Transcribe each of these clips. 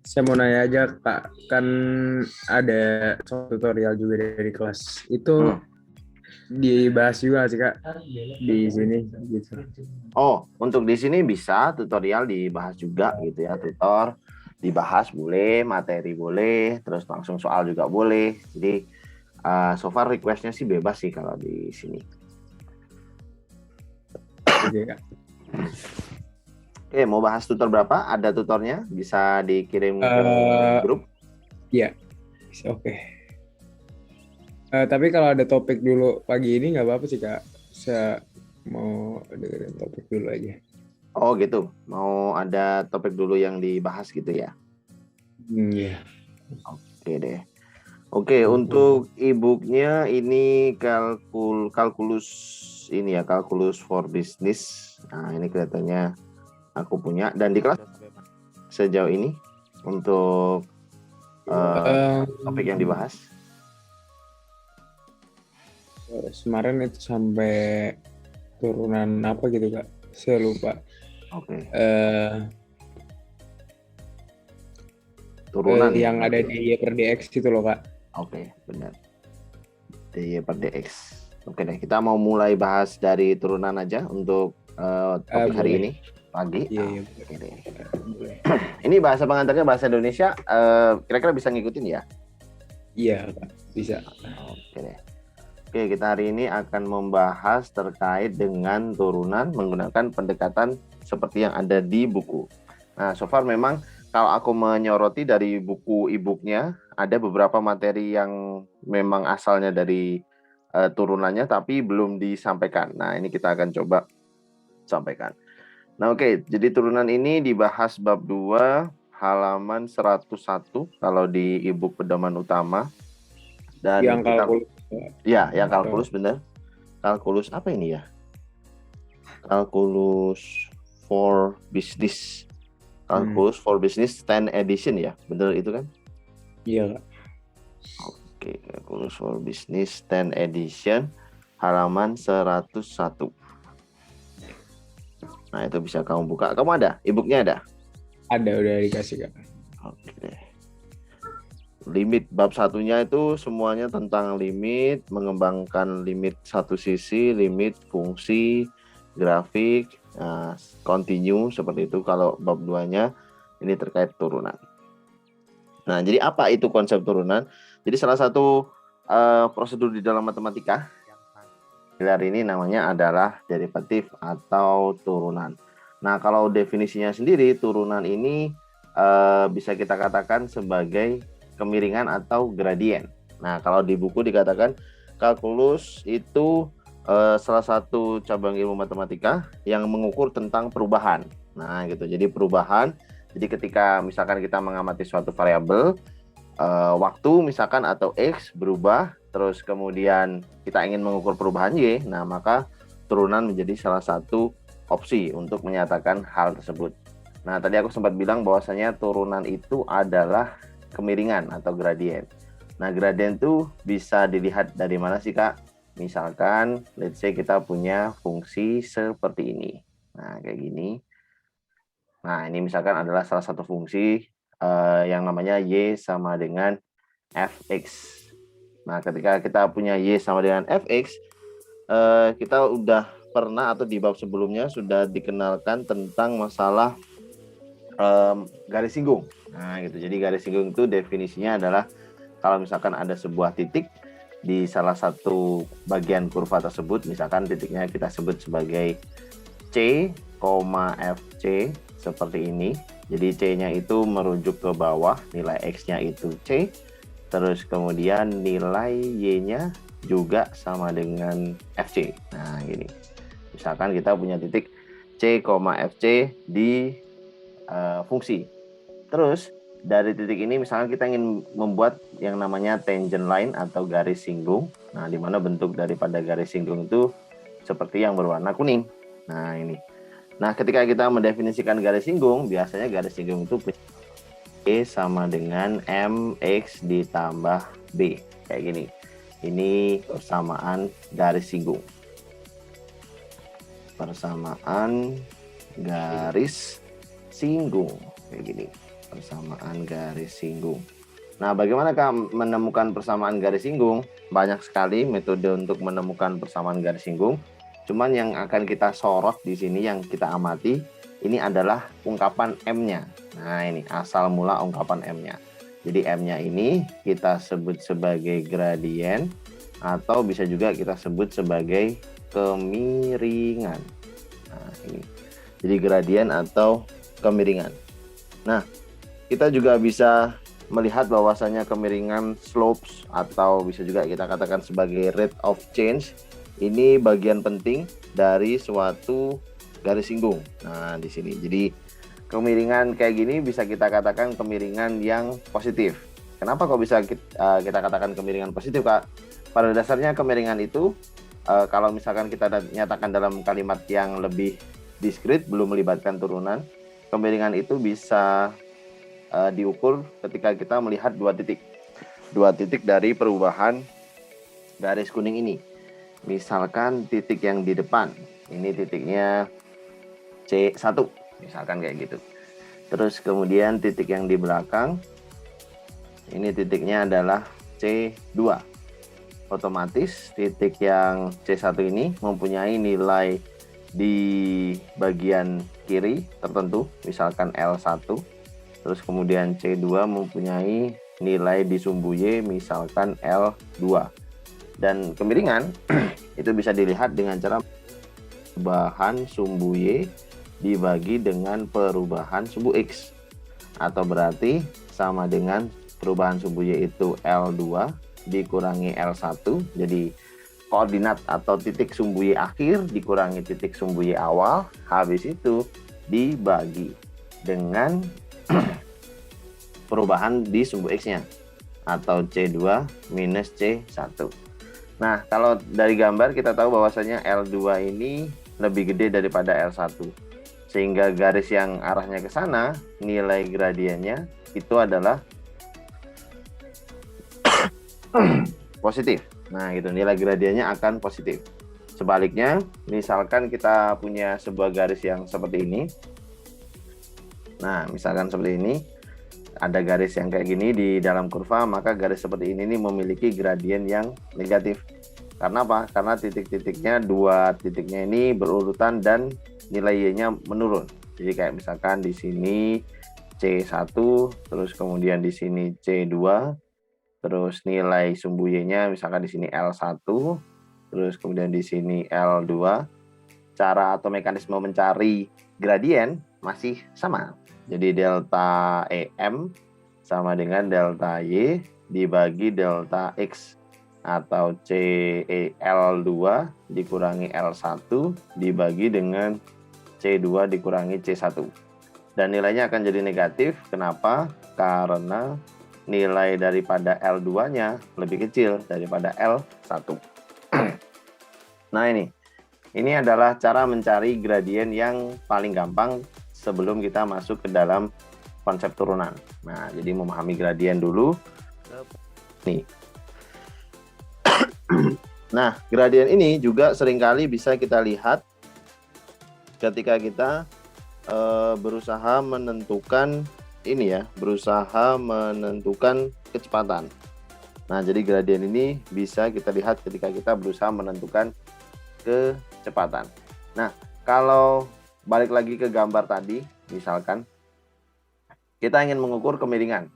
Saya mau nanya aja Kak, kan ada tutorial juga dari kelas. Hmm. Itu dibahas juga sih Kak di sini gitu. Oh, untuk di sini bisa tutorial dibahas juga gitu ya, tutor dibahas boleh, materi boleh, terus langsung soal juga boleh. Jadi so far requestnya sih bebas sih kalau di sini. Oke Kak. Oke, mau bahas tutor berapa? Ada tutornya, bisa dikirim ke Eh grup. ya, oke. Tapi kalau ada topik dulu pagi ini nggak apa-apa sih Kak. Saya mau dengerin topik dulu aja. Oh gitu, mau ada topik dulu yang dibahas gitu ya. Iya. Oke deh. Oke, untuk e-booknya ini kalkulus ini ya, kalkulus for business. Nah, ini kelihatannya aku punya dan di kelas sejauh ini untuk topik yang dibahas. Kemarin itu sampai turunan apa gitu Kak? Saya lupa. Oke, Eh turunan ya yang ada berarti ya. di Y per DX itu loh Kak. Oke, benar. DY per DX. Oke deh, kita mau mulai bahas dari turunan aja untuk topik hari Boleh. ini pagi. Iya, iya, Oke deh. boleh. Ini bahasa pengantarnya bahasa Indonesia. Kira-kira bisa ngikutin ya? Iya, Kak. Bisa. Oke deh. Oke, kita hari ini akan membahas terkait dengan turunan menggunakan pendekatan seperti yang ada di buku. Nah, so far memang kalau aku menyoroti dari buku e-booknya, ada beberapa materi yang memang asalnya dari turunannya tapi belum disampaikan. Nah, ini kita akan coba sampaikan. Nah, oke, jadi turunan ini dibahas bab 2 halaman 101 kalau di e-book pedoman utama. Dan Yang kita kalkulus. ya, yang kalkulus bener. Kalkulus apa ini ya? Kalkulus for Business. Kalkulus for Business 10 edition ya. Bener itu kan? Iya, Kak. Oke, Kalkulus for Business 10 edition halaman 101. Nah, itu bisa kamu buka. Kamu ada? E-booknya ada? Ada, udah dikasih, Kak. Oke deh. Limit bab satunya itu semuanya tentang limit, mengembangkan limit satu sisi, limit fungsi, grafik, continue seperti itu. Kalau bab 2-nya ini terkait turunan. Nah, jadi apa itu konsep turunan? Jadi salah satu prosedur di dalam matematika pilar ini namanya adalah derivatif atau turunan. Nah, kalau definisinya sendiri, turunan ini bisa kita katakan sebagai kemiringan atau gradien. Nah, kalau di buku dikatakan kalkulus itu salah satu cabang ilmu matematika yang mengukur tentang perubahan. Nah, gitu. Jadi perubahan. Jadi ketika misalkan kita mengamati suatu variabel, waktu misalkan atau X berubah, terus kemudian kita ingin mengukur perubahan Y, nah maka turunan menjadi salah satu opsi untuk menyatakan hal tersebut. Nah, tadi aku sempat bilang bahwasanya turunan itu adalah kemiringan atau gradien. Nah, gradien itu bisa dilihat dari mana sih, Kak? Misalkan, let's say kita punya fungsi seperti ini. Nah, kayak gini. Nah, ini misalkan adalah salah satu fungsi yang namanya Y sama dengan Fx. Nah, ketika kita punya Y sama dengan Fx, kita udah pernah atau di bab sebelumnya sudah dikenalkan tentang masalah garis singgung. Nah, gitu. Jadi garis singgung itu definisinya adalah kalau misalkan ada sebuah titik di salah satu bagian kurva tersebut, misalkan titiknya kita sebut sebagai C, FC seperti ini. Jadi C-nya itu merujuk ke bawah, nilai X-nya itu C, terus kemudian nilai Y-nya juga sama dengan FC. Nah, gini. Misalkan kita punya titik C, FC di fungsi. Terus dari titik ini misalkan kita ingin membuat yang namanya tangent line atau garis singgung. Nah, di mana bentuk daripada garis singgung itu seperti yang berwarna kuning. Nah, ini. Nah, ketika kita mendefinisikan garis singgung, biasanya garis singgung itu E sama dengan MX ditambah B. Kayak gini. Ini persamaan garis singgung. Persamaan garis singgung. Kayak gini. persamaan garis singgung. Nah, bagaimana menemukan persamaan garis singgung? Banyak sekali metode untuk menemukan persamaan garis singgung. Cuman yang akan kita sorot di sini, yang kita amati, ini adalah ungkapan M-nya. Nah, ini asal mula ungkapan M-nya. Jadi M-nya ini kita sebut sebagai gradien, atau bisa juga kita sebut sebagai kemiringan. Nah, ini. Jadi gradien atau kemiringan. Nah, kita juga bisa melihat bahwasanya kemiringan slopes, atau bisa juga kita katakan sebagai rate of change, ini bagian penting dari suatu garis singgung. Nah, di sini. Jadi kemiringan kayak gini bisa kita katakan kemiringan yang positif. Kenapa kok bisa kita katakan kemiringan positif, Kak? Pada dasarnya kemiringan itu kalau misalkan kita nyatakan dalam kalimat yang lebih diskrit, belum melibatkan turunan, kemiringan itu bisa diukur ketika kita melihat dua titik dari perubahan garis kuning ini. Misalkan titik yang di depan, ini titiknya C1, misalkan kayak gitu. Terus kemudian titik yang di belakang, ini titiknya adalah C2. Otomatis titik yang C1 ini mempunyai nilai di bagian kiri tertentu, misalkan L1. Terus kemudian C2 mempunyai nilai di sumbu Y, misalkan L2. Dan kemiringan itu bisa dilihat dengan cara perubahan sumbu Y dibagi dengan perubahan sumbu X. Atau berarti sama dengan perubahan sumbu Y itu L2 dikurangi L1. Jadi koordinat atau titik sumbu Y akhir dikurangi titik sumbu Y awal, habis itu dibagi dengan perubahan di sumbu X-nya, atau C2 minus C1. Nah, kalau dari gambar kita tahu bahwasanya L2 ini lebih gede daripada L1. Sehingga garis yang arahnya ke sana, nilai gradiennya itu adalah positif. Nah, gitu, nilai gradiennya akan positif. Sebaliknya, misalkan kita punya sebuah garis yang seperti ini. Nah, misalkan seperti ini, ada garis yang kayak gini di dalam kurva, maka garis seperti ini memiliki gradien yang negatif. Karena apa? Karena titik-titiknya, dua titiknya ini berurutan dan nilai Y-nya menurun. Jadi kayak misalkan di sini C1, terus kemudian di sini C2, terus nilai sumbu Y-nya misalkan di sini L1, terus kemudian di sini L2. Cara atau mekanisme mencari gradien masih sama. Jadi delta EM sama dengan delta Y dibagi delta X, atau CL2 dikurangi L1 dibagi dengan C2 dikurangi C1. Dan nilainya akan jadi negatif. Kenapa? Karena nilai daripada L2-nya lebih kecil daripada L1. Nah, ini adalah cara mencari gradien yang paling gampang sebelum kita masuk ke dalam konsep turunan. Nah, jadi memahami gradien dulu. Nih. Nah, gradien ini juga seringkali bisa kita lihat ketika kita berusaha menentukan kecepatan. Nah, jadi gradien ini bisa kita lihat ketika kita berusaha menentukan kecepatan. Nah, kalau balik lagi ke gambar tadi, misalkan kita ingin mengukur kemiringan.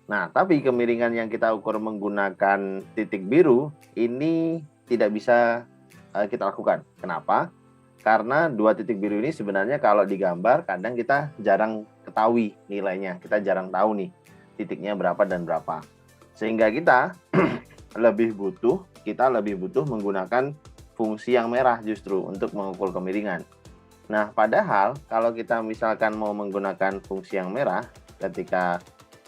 Nah, tapi kemiringan yang kita ukur menggunakan titik biru ini tidak bisa kita lakukan. Kenapa? Karena dua titik biru ini sebenarnya kalau digambar kadang kita jarang ketahui nilainya. Kita jarang tahu nih titiknya berapa dan berapa. Sehingga kita lebih butuh menggunakan fungsi yang merah justru untuk mengukur kemiringan. Nah, padahal kalau kita misalkan mau menggunakan fungsi yang merah, ketika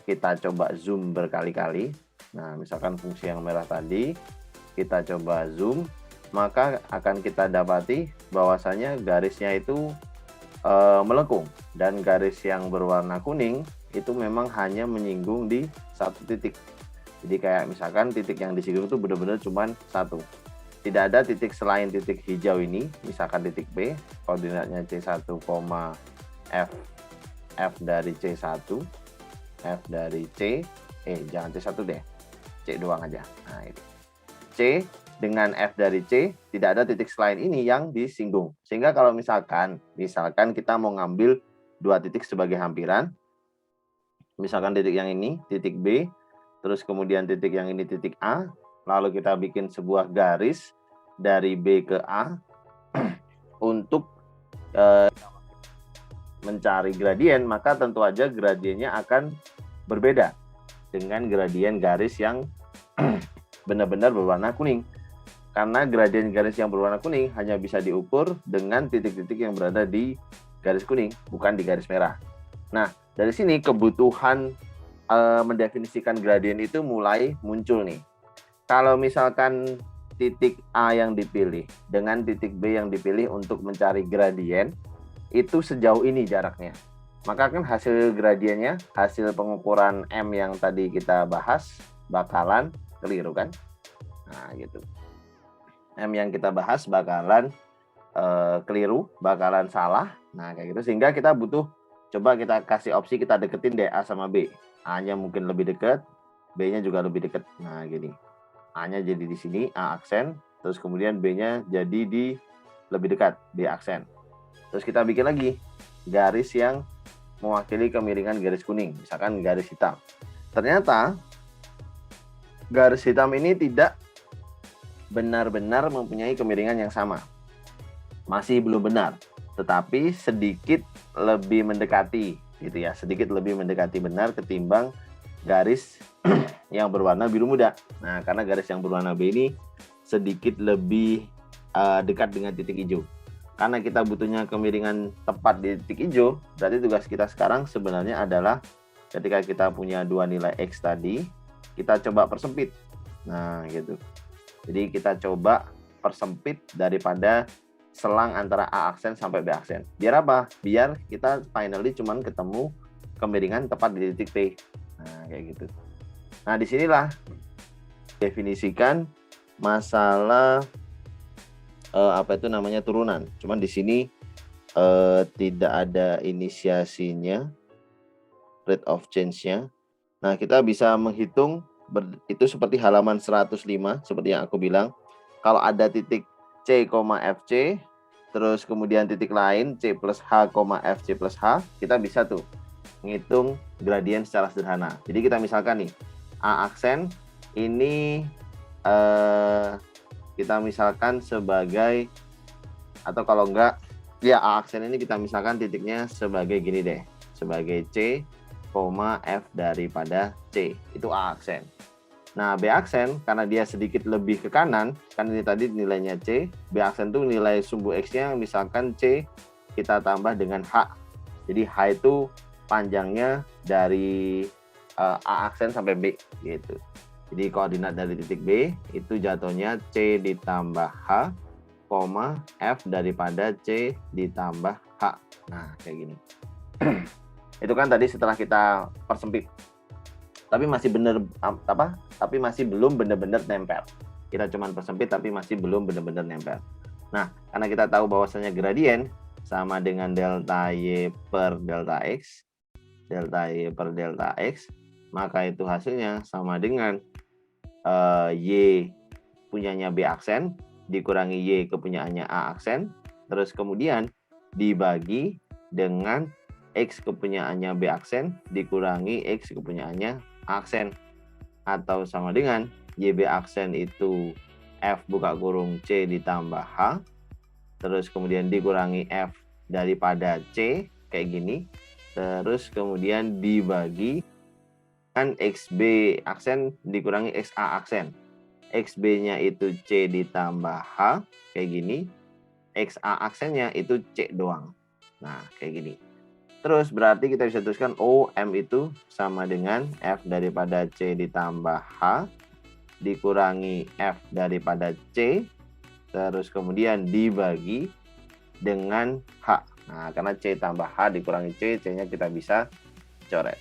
kita coba zoom berkali-kali, nah misalkan fungsi yang merah tadi, kita coba zoom, maka akan kita dapati bahwasanya garisnya itu melengkung, dan garis yang berwarna kuning itu memang hanya menyinggung di satu titik. Jadi kayak misalkan titik yang disinggung itu benar-benar cuma satu. Tidak ada titik selain titik hijau ini, misalkan titik B, koordinatnya C1, F dari C1. F dari C, jangan C1 deh, C doang aja. Nah, ini. C dengan F dari C, tidak ada titik selain ini yang disinggung. Sehingga kalau misalkan kita mau ngambil dua titik sebagai hampiran, misalkan titik yang ini, titik B, terus kemudian titik yang ini, titik A, lalu kita bikin sebuah garis dari B ke A untuk mencari gradien, maka tentu aja gradiennya akan berbeda dengan gradien garis yang benar-benar berwarna kuning. Karena gradien garis yang berwarna kuning hanya bisa diukur dengan titik-titik yang berada di garis kuning, bukan di garis merah. Nah, dari sini kebutuhan mendefinisikan gradien itu mulai muncul nih. Kalau misalkan titik A yang dipilih dengan titik B yang dipilih untuk mencari gradien, itu sejauh ini jaraknya. Maka kan hasil gradiennya, hasil pengukuran M yang tadi kita bahas, bakalan keliru kan? Nah, gitu. M yang kita bahas bakalan keliru, bakalan salah. Nah, kayak gitu. Sehingga kita butuh, coba kita kasih opsi, kita deketin deh A sama B. A-nya mungkin lebih dekat, B-nya juga lebih dekat. Nah, gini. A-nya jadi di sini, A aksen. Terus kemudian B-nya jadi di lebih dekat, B aksen. Terus kita bikin lagi garis yang mewakili kemiringan garis kuning. Misalkan garis hitam. Ternyata garis hitam ini tidak benar-benar mempunyai kemiringan yang sama. Masih belum benar, tetapi sedikit lebih mendekati gitu ya, sedikit lebih mendekati benar ketimbang garis yang berwarna biru muda. Nah, karena garis yang berwarna B ini sedikit lebih dekat dengan titik hijau. Karena kita butuhnya kemiringan tepat di titik hijau, berarti tugas kita sekarang sebenarnya adalah ketika kita punya dua nilai X tadi, kita coba persempit. Nah, gitu. Jadi kita coba persempit daripada selang antara A aksen sampai B aksen. Biar apa? Biar kita finally cuman ketemu kemiringan tepat di titik P. Nah, kayak gitu. Nah, disinilah definisikan masalah apa itu namanya turunan. Cuman di sini tidak ada inisiasinya, rate of change-nya. Nah, kita bisa menghitung itu seperti halaman 105 seperti yang aku bilang. Kalau ada titik C, FC, terus kemudian titik lain C plus H, FC plus H, kita bisa tuh ngitung gradien secara sederhana. Jadi kita misalkan nih, A aksen ini kita misalkan sebagai, atau kalau enggak, ya A aksen ini kita misalkan titiknya sebagai gini deh, sebagai C, F daripada C, itu A aksen. Nah, B aksen karena dia sedikit lebih ke kanan, kan ini tadi nilainya C, B aksen itu nilai sumbu X-nya misalkan C kita tambah dengan H. Jadi H itu panjangnya dari A aksen sampai B gitu. Jadi koordinat dari titik B itu jatuhnya C ditambah H, F daripada C ditambah H. Nah, kayak gini. Itu kan tadi setelah kita persempit. Tapi masih tapi masih belum benar-benar nempel. Kita cuma persempit tapi masih belum benar-benar nempel. Nah, karena kita tahu bahwasanya gradien sama dengan delta Y per delta X, delta Y per delta X, maka itu hasilnya sama dengan Y punyanya B aksen dikurangi Y kepunyaannya A aksen, terus kemudian dibagi dengan X kepunyaannya B aksen dikurangi X kepunyaannya A aksen, atau sama dengan YB aksen itu F buka kurung C ditambah H, terus kemudian dikurangi F daripada C kayak gini, terus kemudian dibagi kan XB aksen dikurangi XA aksen, XB-nya itu C ditambah H kayak gini, XA aksennya itu C doang. Nah, kayak gini. Terus berarti kita bisa tuliskan OM itu sama dengan F daripada C ditambah H dikurangi F daripada C, terus kemudian dibagi dengan H. Nah, karena C tambah H dikurangi C, C-nya kita bisa coret.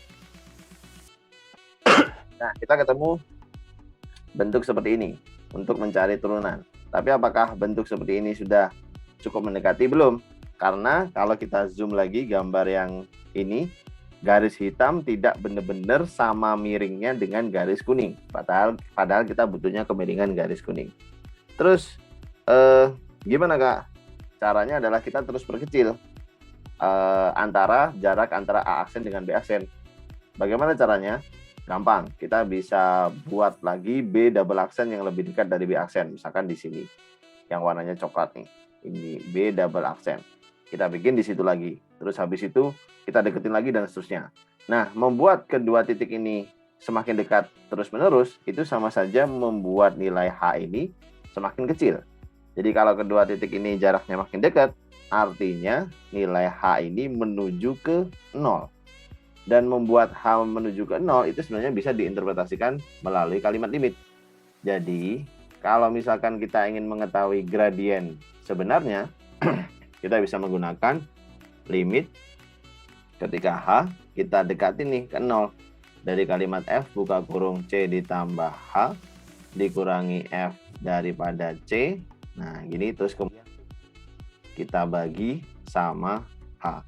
Nah, kita ketemu bentuk seperti ini untuk mencari turunan. Tapi apakah bentuk seperti ini sudah cukup mendekati? Belum. Karena kalau kita zoom lagi gambar yang ini, garis hitam tidak benar-benar sama miringnya dengan garis kuning. Padahal kita butuhnya kemiringan garis kuning. Terus gimana Kak? Caranya adalah kita terus perkecil jarak antara A aksen dengan B aksen. Bagaimana caranya? Gampang, kita bisa buat lagi B double aksen yang lebih dekat dari B aksen. Misalkan di sini, yang warnanya coklat nih. Ini B double aksen. Kita bikin di situ lagi. Terus habis itu kita deketin lagi dan seterusnya. Nah, membuat kedua titik ini semakin dekat terus-menerus, itu sama saja membuat nilai H ini semakin kecil. Jadi kalau kedua titik ini jaraknya makin dekat, artinya nilai H ini menuju ke 0. Dan membuat H menuju ke 0 itu sebenarnya bisa diinterpretasikan melalui kalimat limit. Jadi, kalau misalkan kita ingin mengetahui gradien sebenarnya, kita bisa menggunakan limit ketika H kita dekatin nih ke 0. Dari kalimat F buka kurung C ditambah H dikurangi F daripada C. Nah, gini terus kemudian kita bagi sama H.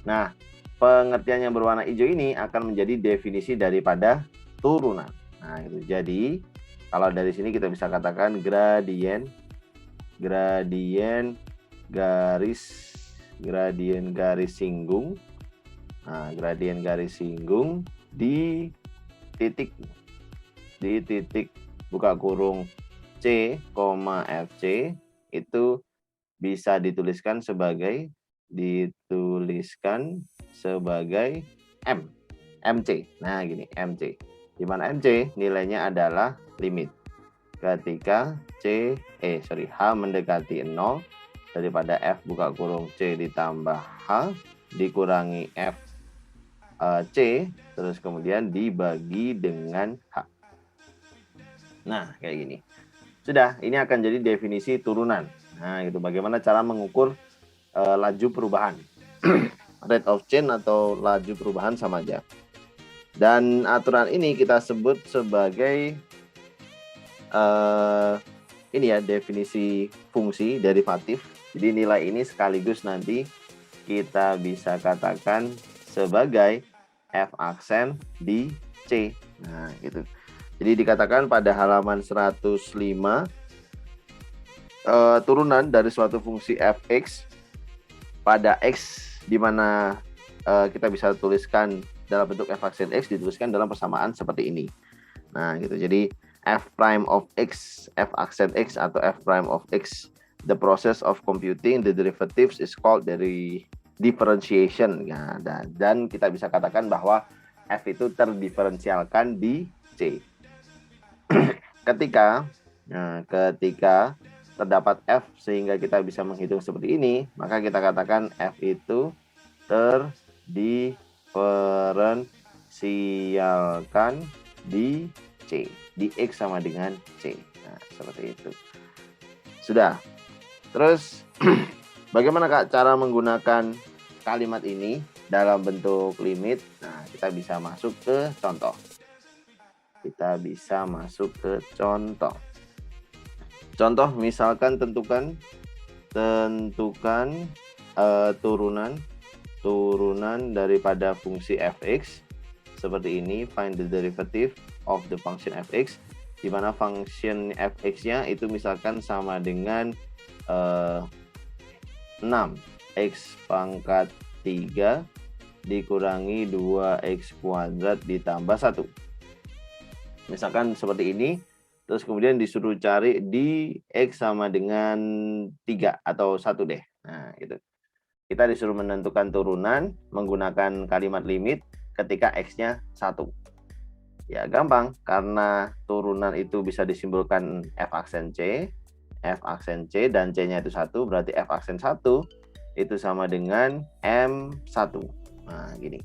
Nah, pengertian yang berwarna hijau ini akan menjadi definisi daripada turunan. Nah, itu. Jadi, kalau dari sini kita bisa katakan gradien garis singgung. Nah, gradien garis singgung di titik buka kurung C, FC itu bisa dituliskan sebagai MC. Nah, gini, MC. Di mana MC nilainya adalah limit ketika H mendekati 0 daripada F buka kurung C ditambah H dikurangi F C terus kemudian dibagi dengan H. Nah, kayak gini. Sudah, ini akan jadi definisi turunan. Nah, itu bagaimana cara mengukur laju perubahan. Rate of change atau laju perubahan sama aja. Dan aturan ini kita sebut sebagai ini ya, definisi fungsi derivatif. Jadi nilai ini sekaligus nanti kita bisa katakan sebagai F aksen di C. Nah, gitu. Jadi dikatakan pada halaman 105 turunan dari suatu fungsi fx pada x di mana kita bisa tuliskan dalam bentuk f aksen x dituliskan dalam persamaan seperti ini. Nah, gitu. Jadi f prime of x, f aksen x atau f prime of x, the process of computing the derivatives is called dari differentiation. Nah, dan kita bisa katakan bahwa f itu terdiferensialkan di C. Ketika terdapat f sehingga kita bisa menghitung seperti ini, maka kita katakan f itu terdiferensialkan di C, di X sama dengan C. Nah, seperti itu. Sudah. Terus bagaimana Kak cara menggunakan kalimat ini dalam bentuk limit? Nah, kita bisa masuk ke contoh. Contoh misalkan tentukan turunan daripada fungsi fx seperti ini. Find the derivative of the function fx, di mana function fx-nya itu misalkan sama dengan 6x pangkat 3 dikurangi 2x kuadrat ditambah 1. Misalkan seperti ini. Terus kemudian disuruh cari di X sama dengan 3 atau 1 deh. Nah, gitu. Kita disuruh menentukan turunan menggunakan kalimat limit ketika X-nya 1. Ya, gampang. Karena turunan itu bisa disimbolkan F aksen C, dan C-nya itu 1. Berarti F aksen 1 itu sama dengan M1. Nah, gini.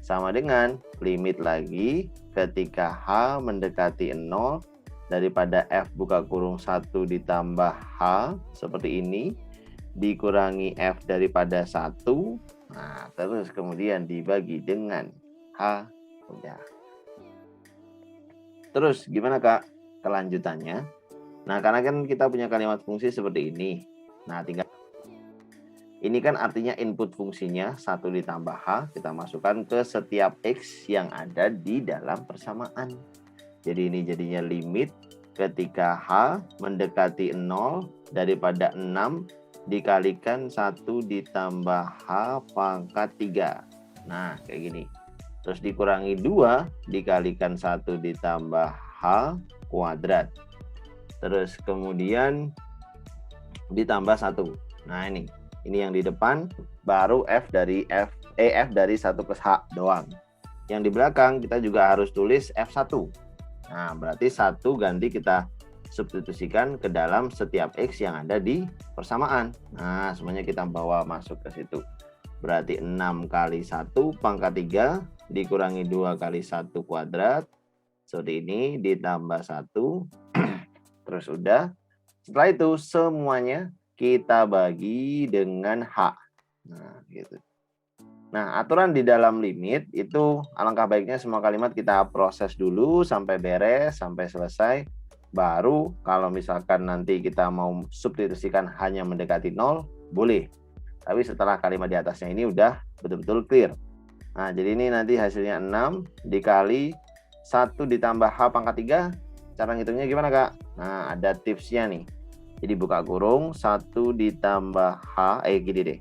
Sama dengan limit lagi ketika H mendekati 0 daripada F buka kurung 1 ditambah H seperti ini dikurangi F daripada 1. Nah, terus kemudian dibagi dengan H. Udah. Terus gimana Kak kelanjutannya? Nah, karena kan kita punya kalimat fungsi seperti ini. Nah, tinggal Ini kan artinya input fungsinya 1 ditambah H, kita masukkan ke setiap X yang ada di dalam persamaan. Jadi ini jadinya limit ketika H mendekati 0 daripada 6 dikalikan 1 ditambah H pangkat 3. Nah, kayak gini. Terus dikurangi 2 dikalikan 1 ditambah H kuadrat. Terus kemudian ditambah 1. Nah, ini yang di depan baru F dari 1 plus H doang. Yang di belakang kita juga harus tulis F1. Nah, berarti 1 ganti kita substitusikan ke dalam setiap X yang ada di persamaan. Nah, semuanya kita bawa masuk ke situ. Berarti 6 kali 1 pangkat 3 dikurangi 2 kali 1 kuadrat. Seperti ini ditambah 1. Terus udah. Setelah itu semuanya kita bagi dengan H. Nah, gitu. Nah, aturan di dalam limit itu alangkah baiknya semua kalimat kita proses dulu sampai beres, sampai selesai. Baru kalau misalkan nanti kita mau substitusikan hanya mendekati 0, boleh. Tapi setelah kalimat di atasnya ini udah betul-betul clear. Nah, jadi ini nanti hasilnya 6 dikali 1 ditambah H pangkat 3. Cara ngitungnya gimana, Kak? Nah, ada tipsnya nih. Jadi buka kurung 1 ditambah H, gini deh.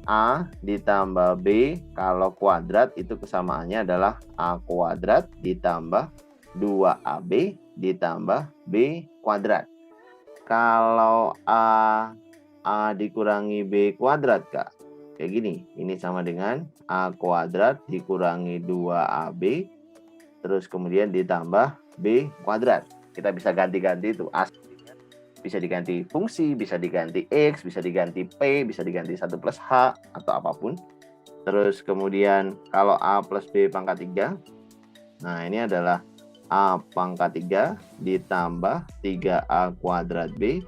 A ditambah B, kalau kuadrat itu kesamaannya adalah A kuadrat ditambah 2AB ditambah B kuadrat. Kalau A dikurangi B kuadrat, Kak. Kayak gini. Ini sama dengan A kuadrat dikurangi 2AB terus kemudian ditambah B kuadrat. Kita bisa ganti-ganti itu. Bisa diganti fungsi, bisa diganti X, bisa diganti P, bisa diganti 1 plus H, atau apapun. Terus kemudian kalau A plus B pangkat 3, nah ini adalah A pangkat 3 ditambah 3A kuadrat B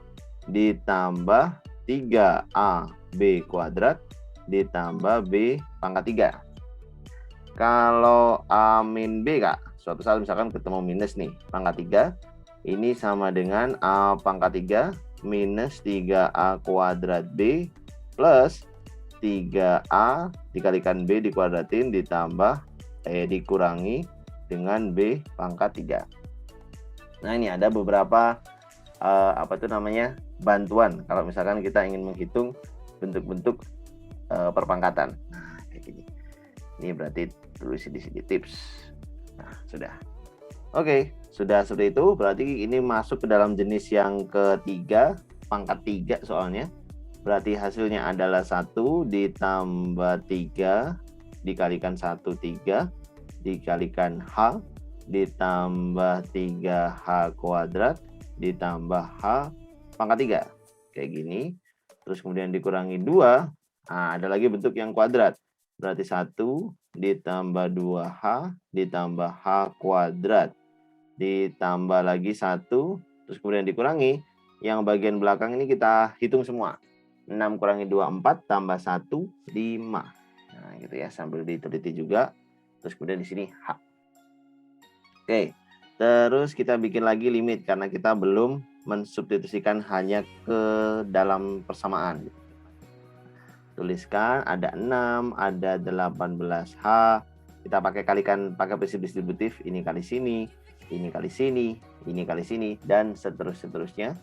ditambah 3AB kuadrat ditambah B pangkat 3. Kalau A min B, Kak, suatu saat misalkan ketemu minus nih, pangkat 3, ini sama dengan A pangkat 3 minus 3A kuadrat B plus 3A dikalikan B dikuadratin ditambah dikurangi dengan B pangkat 3. Nah, ini ada beberapa bantuan kalau misalkan kita ingin menghitung bentuk-bentuk perpangkatan. Nah, kayak gini. Ini berarti tulis di sini tips. Nah, sudah. Oke, sudah seperti itu. Berarti ini masuk ke dalam jenis yang ketiga, pangkat 3 soalnya. Berarti hasilnya adalah 1 ditambah 3 dikalikan 1, 3 dikalikan H ditambah 3H kuadrat ditambah H pangkat 3. Kayak gini. Terus kemudian dikurangi 2. Nah, ada lagi bentuk yang kuadrat. Berarti 1 ditambah 2H ditambah H kuadrat ditambah lagi 1, terus kemudian dikurangi. Yang bagian belakang ini kita hitung semua. 6 kurangi 2, 4, tambah 1, 5. Nah, gitu ya, sambil diteliti juga. Terus kemudian di sini H. Oke, terus kita bikin lagi limit karena kita belum mensubstitusikan hanya ke dalam persamaan. Tuliskan ada 6, ada 18H. Kita kalikan pakai prinsip distributif, ini kali sini, ini kali sini, ini kali sini, dan seterusnya.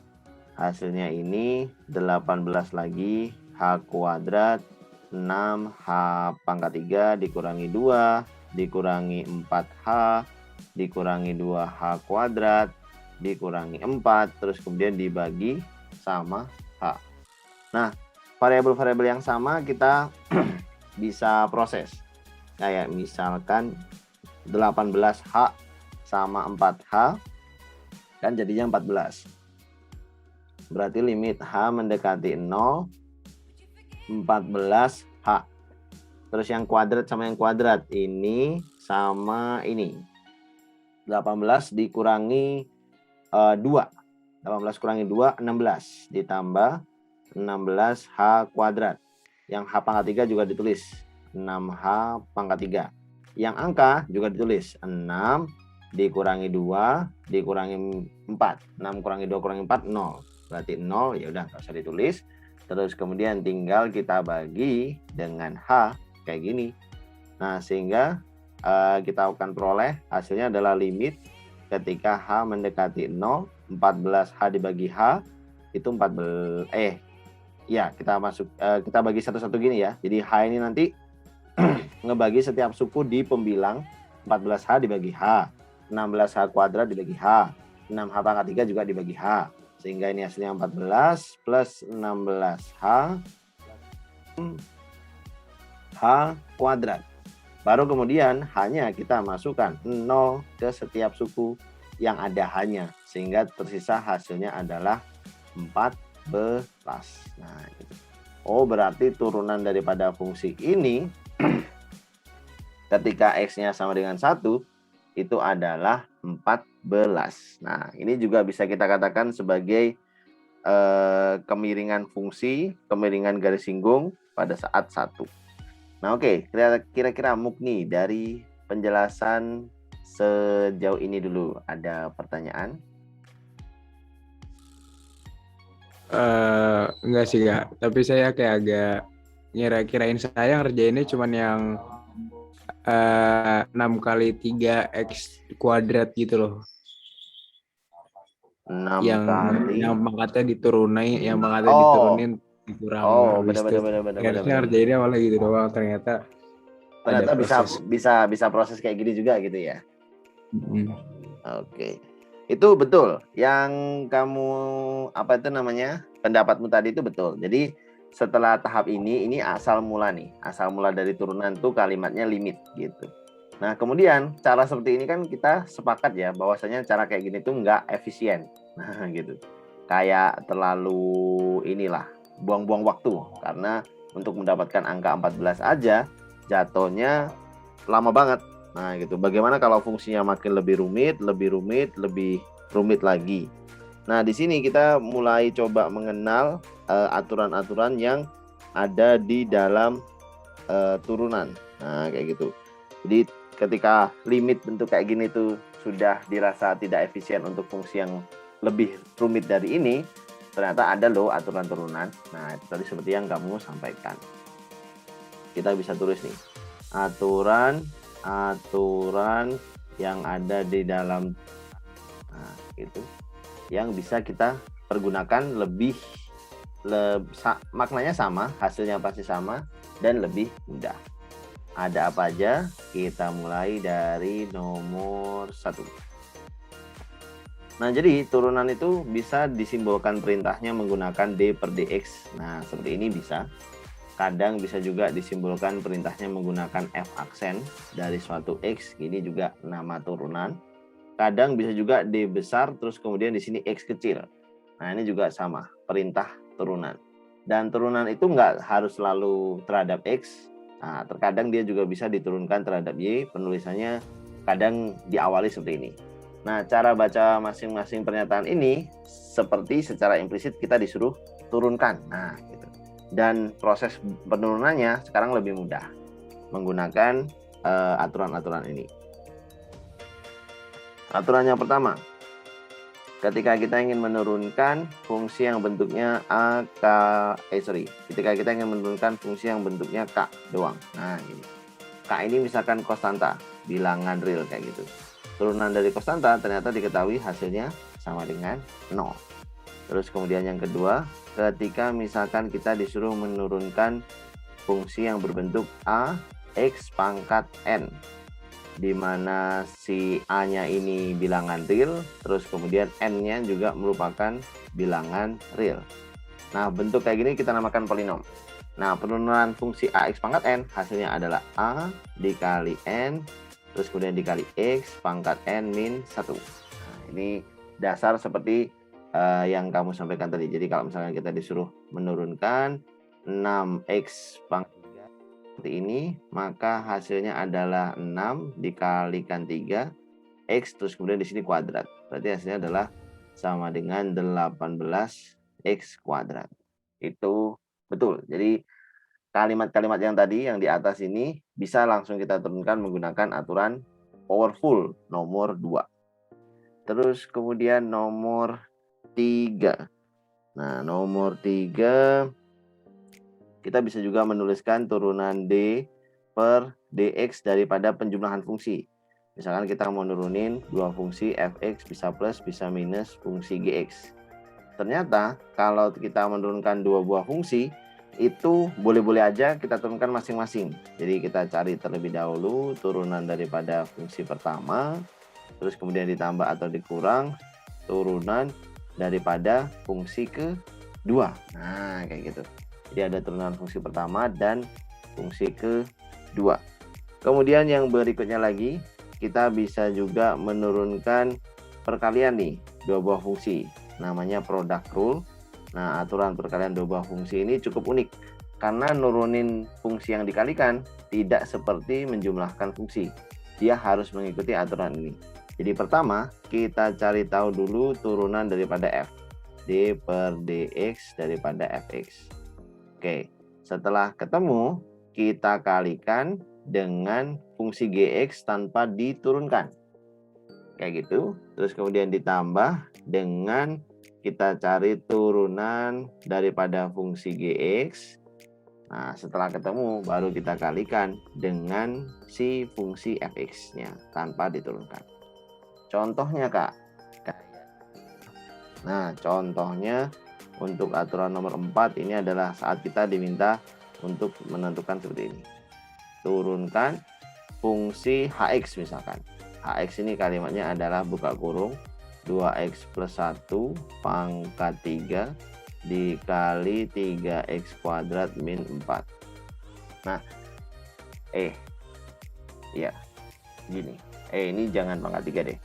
Hasilnya ini 18 lagi H kuadrat 6H pangkat 3 dikurangi 2 dikurangi 4H dikurangi 2H kuadrat dikurangi 4, terus kemudian dibagi sama H. Nah, variabel-variabel yang sama kita bisa proses. Kayak misalkan 18H sama 4H kan jadinya 14. Berarti limit H mendekati 0, 14H. Terus yang kuadrat sama yang kuadrat ini sama ini. 18 dikurangi 2. 18 kurangi 2, 16. Ditambah 16H kuadrat. Yang H pangkat 3 juga ditulis. 6H pangkat 3. Yang angka juga ditulis. 6 dikurangi 2 dikurangi 4. 6 kurangi 2 kurangi 4, 0. Berarti 0, ya udah nggak usah ditulis. Terus kemudian tinggal kita bagi dengan H kayak gini. Nah, sehingga kita akan peroleh hasilnya adalah limit ketika H mendekati 0, 14H dibagi H itu 14 ya, kita bagi satu-satu gini ya. Jadi H ini nanti ngebagi setiap suku di pembilang 14H dibagi H, 16H kuadrat dibagi H, 6H pangkat 3 juga dibagi H. Sehingga ini hasilnya 14 plus 16H H kuadrat. Baru kemudian hanya kita masukkan 0 ke setiap suku yang ada hanya. Sehingga tersisa hasilnya adalah 14. Nah, gitu. Oh, berarti turunan daripada fungsi ini ketika X-nya sama dengan 1 itu adalah 14. Nah, ini juga bisa kita katakan sebagai kemiringan fungsi, kemiringan garis singgung pada saat 1. Nah, oke, kira-kira Mukni dari penjelasan sejauh ini dulu, ada pertanyaan? Enggak sih Kak, tapi saya kayak agak kirain saya ngerjainnya cuman yang 6 kali 3x kuadrat gitu loh. 6 yang kali. pangkatnya diturunin dikurang habis itu. Harusnya ngerjainnya malah gitu doang, ternyata Ternyata proses. bisa proses kayak gini juga gitu ya. Oke. Itu betul. Yang kamu pendapatmu tadi itu betul. Jadi setelah tahap ini asal mula nih. Asal mula dari turunan tuh kalimatnya limit gitu. Nah, kemudian cara seperti ini kan kita sepakat ya bahwasanya cara kayak gini tuh nggak efisien. Nah, gitu. Kayak terlalu buang-buang waktu, karena untuk mendapatkan angka 14 aja jatuhnya lama banget. Nah, gitu. Bagaimana kalau fungsinya makin lebih rumit lagi. Nah, di sini kita mulai coba mengenal aturan-aturan yang ada di dalam turunan. Nah, kayak gitu. Jadi ketika limit bentuk kayak gini tuh sudah dirasa tidak efisien untuk fungsi yang lebih rumit dari ini, ternyata ada loh aturan turunan. Nah, itu tadi seperti yang kamu sampaikan. Kita bisa tulis nih, aturan yang ada di dalam, nah, itu yang bisa kita pergunakan maknanya sama, hasilnya pasti sama, dan lebih mudah. Ada apa aja? Kita mulai dari nomor 1. Nah, jadi turunan itu bisa disimbolkan perintahnya menggunakan D per DX. Nah, seperti ini bisa. Kadang bisa juga disimbolkan perintahnya menggunakan F aksen dari suatu X. Ini juga nama turunan. Kadang bisa juga D besar, terus kemudian di sini X kecil. Nah, ini juga sama, perintah turunan. Dan turunan itu nggak harus selalu terhadap X. Nah, terkadang dia juga bisa diturunkan terhadap Y, penulisannya kadang diawali seperti ini. Nah, cara baca masing-masing pernyataan ini seperti secara implisit kita disuruh turunkan. Nah, gitu. Dan proses penurunannya sekarang lebih mudah menggunakan aturan-aturan ini. Aturan yang pertama, ketika kita ingin menurunkan fungsi yang bentuknya ketika kita ingin menurunkan fungsi yang bentuknya K doang. Nah, ini. K ini misalkan konstanta, bilangan real kayak gitu. Turunan dari konstanta ternyata diketahui hasilnya sama dengan 0. Terus kemudian yang kedua, ketika misalkan kita disuruh menurunkan fungsi yang berbentuk A X pangkat N, di mana si A-nya ini bilangan real, terus kemudian N-nya juga merupakan bilangan real. Nah, bentuk kayak gini kita namakan polinom. Nah, penurunan fungsi AX pangkat N hasilnya adalah A dikali N, terus kemudian dikali X pangkat N min 1. Nah, ini dasar seperti yang kamu sampaikan tadi. Jadi kalau misalnya kita disuruh menurunkan 6X pangkat seperti ini, maka hasilnya adalah 6 dikalikan 3 X, terus kemudian di sini kuadrat. Berarti hasilnya adalah sama dengan 18X kuadrat. Itu betul. Jadi kalimat-kalimat yang tadi yang di atas ini bisa langsung kita turunkan menggunakan aturan powerful nomor 2. Terus kemudian nomor 3. Nah, nomor 3 kita bisa juga menuliskan turunan D per dx daripada penjumlahan fungsi. Misalkan kita mau nurunin dua fungsi fx bisa plus bisa minus fungsi gx. Ternyata kalau kita menurunkan dua buah fungsi itu boleh-boleh aja kita turunkan masing-masing. Jadi kita cari terlebih dahulu turunan daripada fungsi pertama, terus kemudian ditambah atau dikurang turunan daripada fungsi kedua. Nah, kayak gitu. Jadi ada turunan fungsi pertama dan fungsi kedua. Kemudian yang berikutnya lagi, kita bisa juga menurunkan perkalian nih, dua buah fungsi. Namanya product rule. Nah, aturan perkalian dua buah fungsi ini cukup unik. Karena nurunin fungsi yang dikalikan tidak seperti menjumlahkan fungsi. Dia harus mengikuti aturan ini. Jadi pertama, kita cari tahu dulu turunan daripada f. D per dx daripada fx. Oke, setelah ketemu, kita kalikan dengan fungsi gx tanpa diturunkan. Kayak gitu. Terus kemudian ditambah dengan kita cari turunan daripada fungsi gx. Nah, setelah ketemu, baru kita kalikan dengan si fungsi fx-nya tanpa diturunkan. Contohnya, Kak. Nah, contohnya untuk aturan nomor 4 ini adalah saat kita diminta untuk menentukan seperti ini. Turunkan fungsi hx misalkan. Hx ini kalimatnya adalah buka kurung 2x plus 1 pangkat 3 dikali 3x kuadrat min 4. Nah, ya gini. Ini jangan pangkat 3 deh.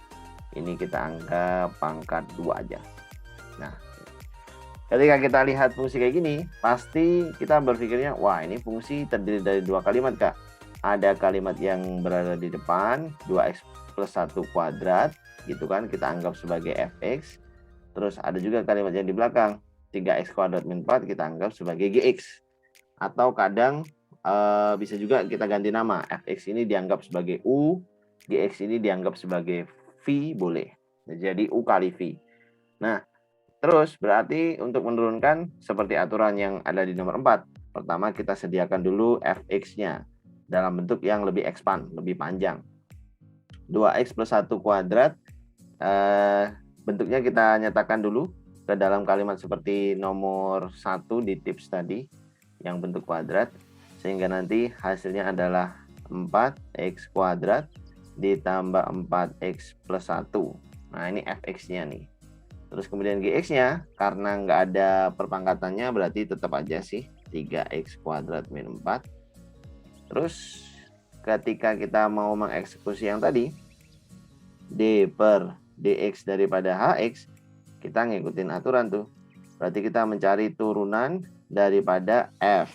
Ini kita anggap pangkat 2 aja. Nah, ketika kita lihat fungsi kayak gini, pasti kita berpikirnya, wah ini fungsi terdiri dari dua kalimat, Kak. Ada kalimat yang berada di depan, 2x plus 1 kuadrat, gitu kan, kita anggap sebagai fx. Terus ada juga kalimat yang di belakang, 3x kuadrat min 4, kita anggap sebagai gx. Atau kadang bisa juga kita ganti nama, fx ini dianggap sebagai u, gx ini dianggap sebagai v, boleh. Jadi u kali v. Nah, terus berarti untuk menurunkan seperti aturan yang ada di nomor 4. Pertama kita sediakan dulu fx-nya dalam bentuk yang lebih expand, lebih panjang. 2x plus 1 kuadrat bentuknya kita nyatakan dulu ke dalam kalimat seperti nomor 1 di tips tadi yang bentuk kuadrat, sehingga nanti hasilnya adalah 4x kuadrat ditambah 4x plus 1. Nah, ini fx-nya nih. Terus kemudian gx-nya, karena nggak ada perpangkatannya, berarti tetap aja sih 3x kuadrat min 4. Terus ketika kita mau mengeksekusi yang tadi, d per dx daripada hx, kita ngikutin aturan tuh. Berarti kita mencari turunan daripada f.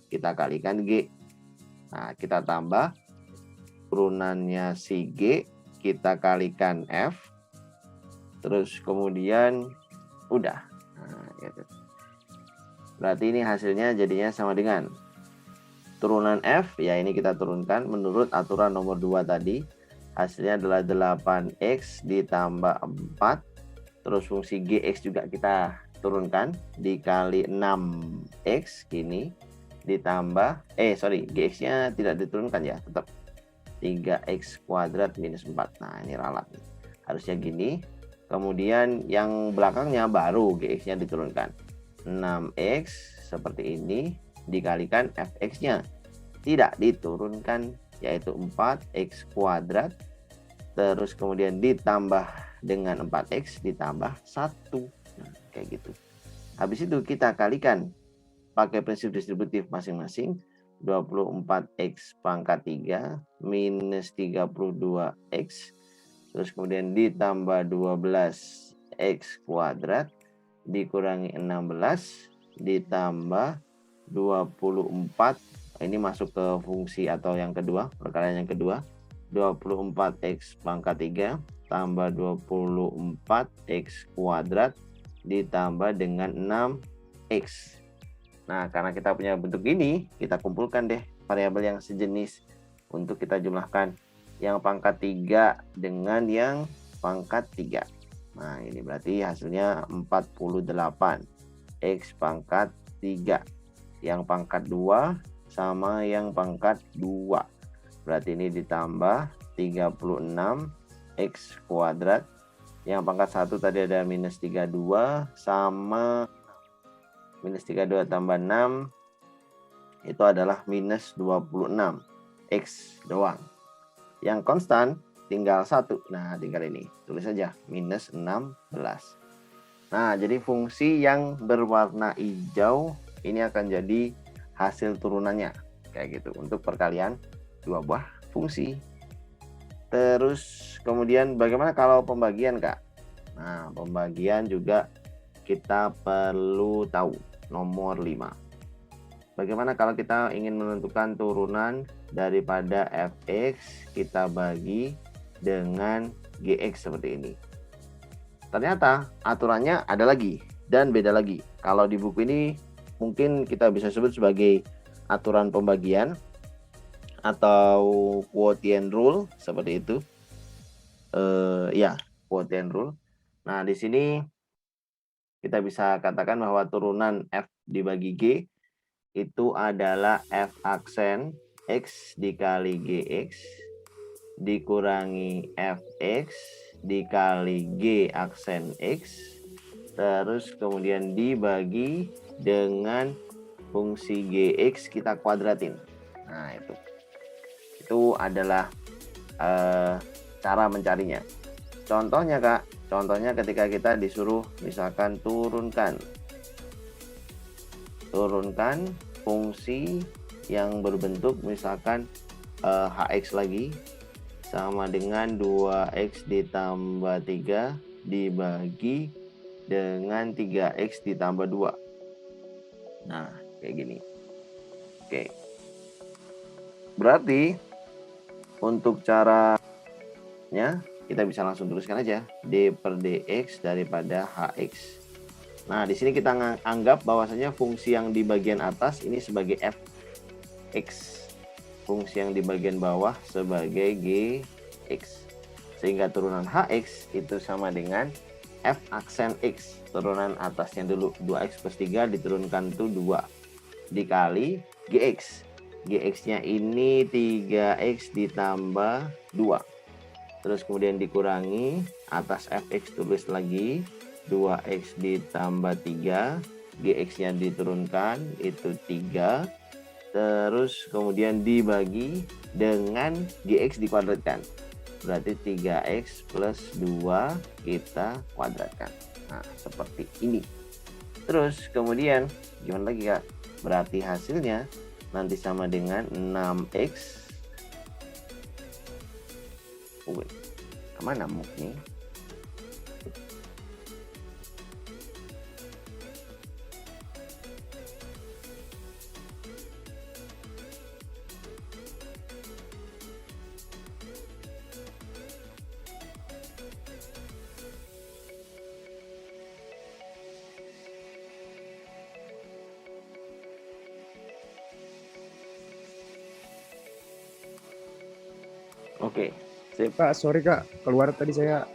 Kita kalikan g. Nah, kita tambah turunannya si g, kita kalikan f. Terus kemudian udah. Nah, gitu. Berarti ini hasilnya jadinya sama dengan turunan f, ya ini kita turunkan menurut aturan nomor 2 tadi. Hasilnya adalah 8x ditambah 4. Terus fungsi gx juga kita turunkan dikali 6x gini ditambah gx-nya tidak diturunkan ya, tetap 3x kuadrat minus 4. Nah, ini ralat nih. Harusnya gini. Kemudian yang belakangnya baru gx-nya diturunkan. 6x seperti ini dikalikan fx-nya. Tidak diturunkan, yaitu 4x kuadrat. Terus kemudian ditambah dengan 4x ditambah 1. Nah, kayak gitu. Habis itu kita kalikan pakai prinsip distributif masing-masing. 24x pangkat 3 minus 32x. Terus kemudian ditambah 12x kuadrat dikurangi 16 ditambah 24. Ini masuk ke fungsi atau yang kedua, perkalian yang kedua. 24x pangkat 3 tambah 24x kuadrat ditambah dengan 6x. Nah, karena kita punya bentuk ini, kita kumpulkan deh variabel yang sejenis untuk kita jumlahkan. Yang pangkat 3 dengan yang pangkat 3. Nah, ini berarti hasilnya 48. X pangkat 3. yang pangkat 2 sama yang pangkat 2. Berarti ini ditambah 36x kuadrat. Yang pangkat 1 tadi ada minus 32 sama minus 32 tambah 6 itu adalah minus 26x doang. Yang konstan tinggal 1. Nah, tinggal ini. Tulis saja minus 16. Nah, jadi fungsi yang berwarna hijau ini akan jadi hasil turunannya. Kayak gitu untuk perkalian dua buah fungsi. Terus kemudian bagaimana kalau pembagian, Kak? Nah, pembagian juga kita perlu tahu. Nomor 5. Bagaimana kalau kita ingin menentukan turunan daripada fx kita bagi dengan gx seperti ini. Ternyata aturannya ada lagi dan beda lagi. Kalau di buku ini mungkin kita bisa sebut sebagai aturan pembagian atau quotient rule seperti itu. Ya, quotient rule. Nah, di sini kita bisa katakan bahwa turunan f dibagi g itu adalah f aksen x dikali gx dikurangi fx dikali g aksen x terus kemudian dibagi dengan fungsi gx kita kuadratin. Nah, itu adalah cara mencarinya. Contohnya, Kak, contohnya ketika kita disuruh misalkan turunkan fungsi yang berbentuk misalkan hx lagi sama dengan 2x ditambah 3 dibagi dengan 3x ditambah 2. Nah, kayak gini. Oke. Berarti untuk caranya kita bisa langsung tuliskan aja d per dx daripada hx. Nah, di sini kita anggap bahwasanya fungsi yang di bagian atas ini sebagai fx. Fungsi yang di bagian bawah sebagai gx. Sehingga turunan hx itu sama dengan f aksen x. Turunan atasnya dulu 2x plus 3 diturunkan itu 2 dikali gx. Gx-nya ini 3x ditambah 2. Terus kemudian dikurangi atas fx tulis lagi 2x ditambah 3. Gx-nya diturunkan itu 3. Terus kemudian dibagi dengan gx dikuadratkan. Berarti 3x plus 2 kita kuadratkan. Nah, seperti ini. Terus kemudian gimana lagi, Kak? Berarti hasilnya nanti sama dengan 6x. Kemana muk nih? Oke, sip. Kak, sorry Kak, keluar tadi saya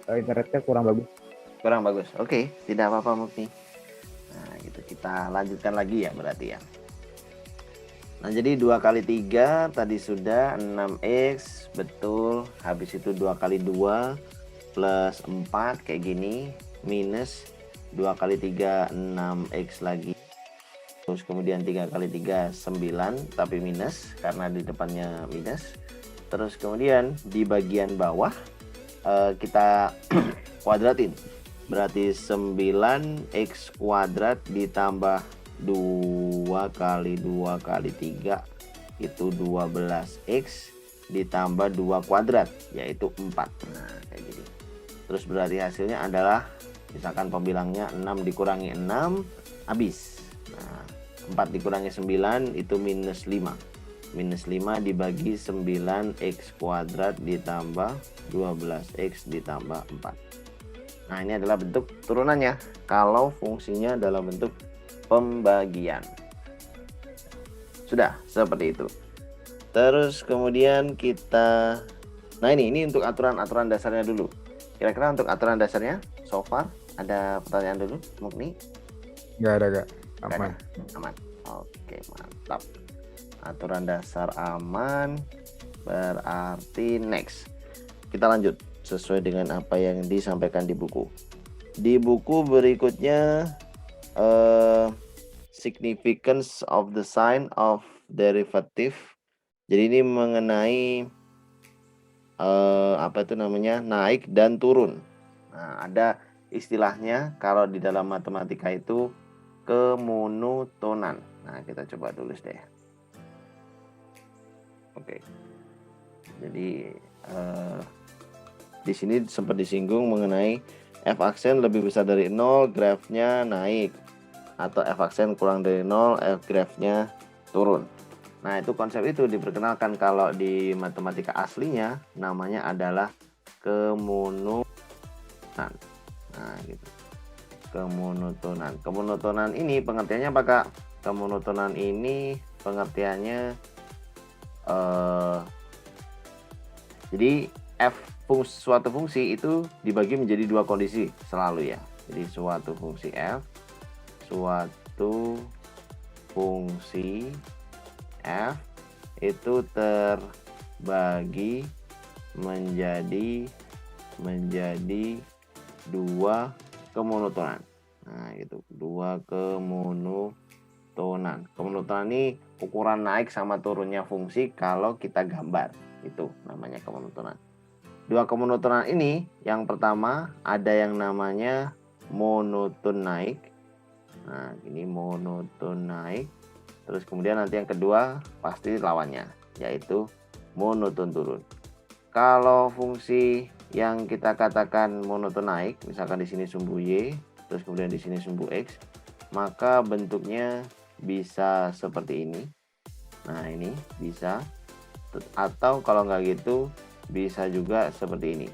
internetnya kurang bagus. Kurang bagus. Oke, tidak apa-apa Mukni. Nah, gitu kita lanjutkan lagi ya berarti ya. Nah, jadi 2 kali 3 tadi sudah 6x, betul. Habis itu 2 kali 2 plus 4 kayak gini, minus 2 kali 3 6x lagi. Terus kemudian 3 kali 3 9 tapi minus karena di depannya minus. Terus kemudian di bagian bawah kita kuadratin. Berarti 9x kuadrat ditambah 2 kali 2 kali 3 itu 12x ditambah 2 kuadrat yaitu 4. Nah, kayak gini. Terus berarti hasilnya adalah misalkan pembilangnya 6 dikurangi 6 habis. Nah, 4 dikurangi 9 itu minus 5. Minus 5 dibagi 9x kuadrat ditambah 12x ditambah 4. Nah, ini adalah bentuk turunannya kalau fungsinya dalam bentuk pembagian. Sudah seperti itu. Terus kemudian kita, nah ini untuk aturan-aturan dasarnya dulu. Kira-kira untuk aturan dasarnya so far ada pertanyaan dulu Mukni? Nggak ada Kak, Nggak aman. ada. Aman. Oke, mantap. Aturan dasar aman, berarti next. Kita lanjut sesuai dengan apa yang disampaikan di buku. Di buku berikutnya significance of the sign of derivative. Jadi ini mengenai apa itu namanya, naik dan turun. Nah, ada istilahnya kalau di dalam matematika itu kemonotonan. Nah, kita coba tulis deh. Oke. Jadi di sini sempat disinggung mengenai f aksen lebih besar dari 0, grafnya naik, atau f aksen kurang dari 0, f grafnya turun. Nah, itu konsep itu diperkenalkan kalau di matematika aslinya namanya adalah kemonotonan. Nah, gitu. Kemonotonan. Kemonotonan ini pengertiannya apa, Kak? Kemonotonan ini pengertiannya jadi suatu fungsi itu dibagi menjadi dua kondisi selalu ya. Jadi suatu fungsi f itu terbagi menjadi dua kemonotonan. Nah, itu dua kemonotonan. Kemonotonan ini ukuran naik sama turunnya fungsi kalau kita gambar. Itu namanya kemonotonan. Dua kemonotonan ini, yang pertama ada yang namanya monoton naik. Nah, ini monoton naik. Terus kemudian nanti yang kedua pasti lawannya, yaitu monoton turun. Kalau fungsi yang kita katakan monoton naik, misalkan di sini sumbu y, terus kemudian di sini sumbu x, maka bentuknya bisa seperti ini. Nah, ini bisa. Atau kalau nggak gitu, bisa juga seperti ini.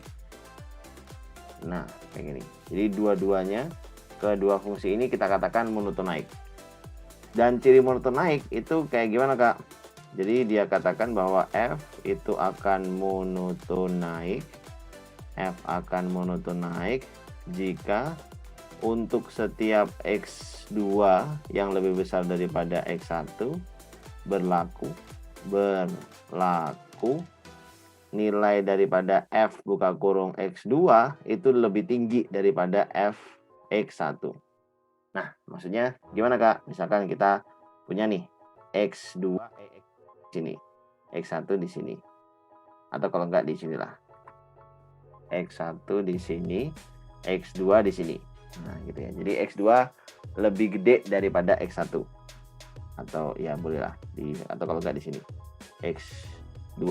Nah, kayak gini. Jadi kedua fungsi ini kita katakan monoton naik. Dan ciri monoton naik itu kayak gimana, Kak? Jadi dia katakan bahwa f itu akan monoton naik. F akan monoton naik jika untuk setiap x2 yang lebih besar daripada x1 berlaku nilai daripada f buka kurung x2 itu lebih tinggi daripada f x1. Nah, maksudnya gimana, Kak? Misalkan kita punya nih x2 di sini, x1 di sini. Atau kalau enggak di sinilah. x1 di sini, x2 di sini. Nah, gitu ya. Jadi x2 lebih gede daripada x1. Atau ya bolehlah atau kalau enggak di sini. x2.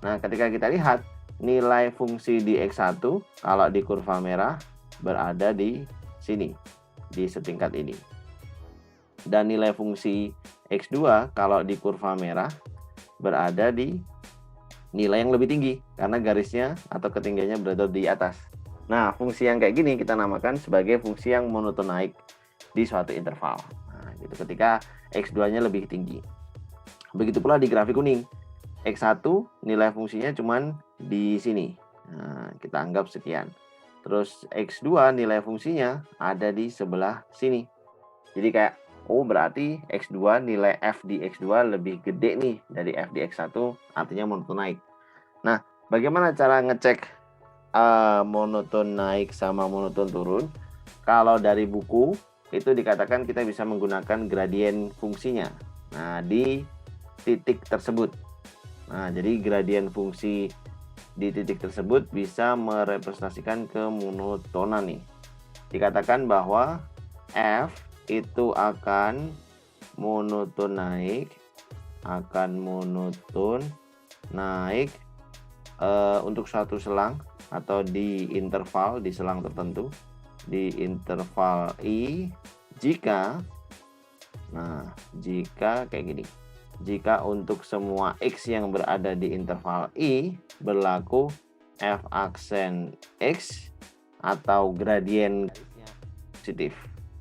Nah, ketika kita lihat nilai fungsi di x1 kalau di kurva merah berada di sini, di setingkat ini. Dan nilai fungsi x2 kalau di kurva merah berada di nilai yang lebih tinggi karena garisnya atau ketinggiannya berada di atas. Nah, fungsi yang kayak gini kita namakan sebagai fungsi yang monoton naik di suatu interval. Nah, gitu, ketika x2-nya lebih tinggi. Begitu pula di grafik kuning. x1 nilai fungsinya cuman di sini. Nah, kita anggap sekian. Terus x2 nilai fungsinya ada di sebelah sini. Jadi kayak, oh berarti x2 nilai f di x2 lebih gede nih dari f di x1, artinya monoton naik. Nah, bagaimana cara ngecek monoton naik sama monoton turun? Kalau dari buku, itu dikatakan kita bisa menggunakan gradien fungsinya. Nah, di titik tersebut. Nah, jadi gradien fungsi di titik tersebut bisa merepresentasikan kemonotonan nih. Dikatakan bahwa f itu akan monoton naik untuk suatu selang atau di interval, di selang tertentu, di interval i jika kayak gini. Jika untuk semua x yang berada di interval i berlaku f aksen x atau gradien positif.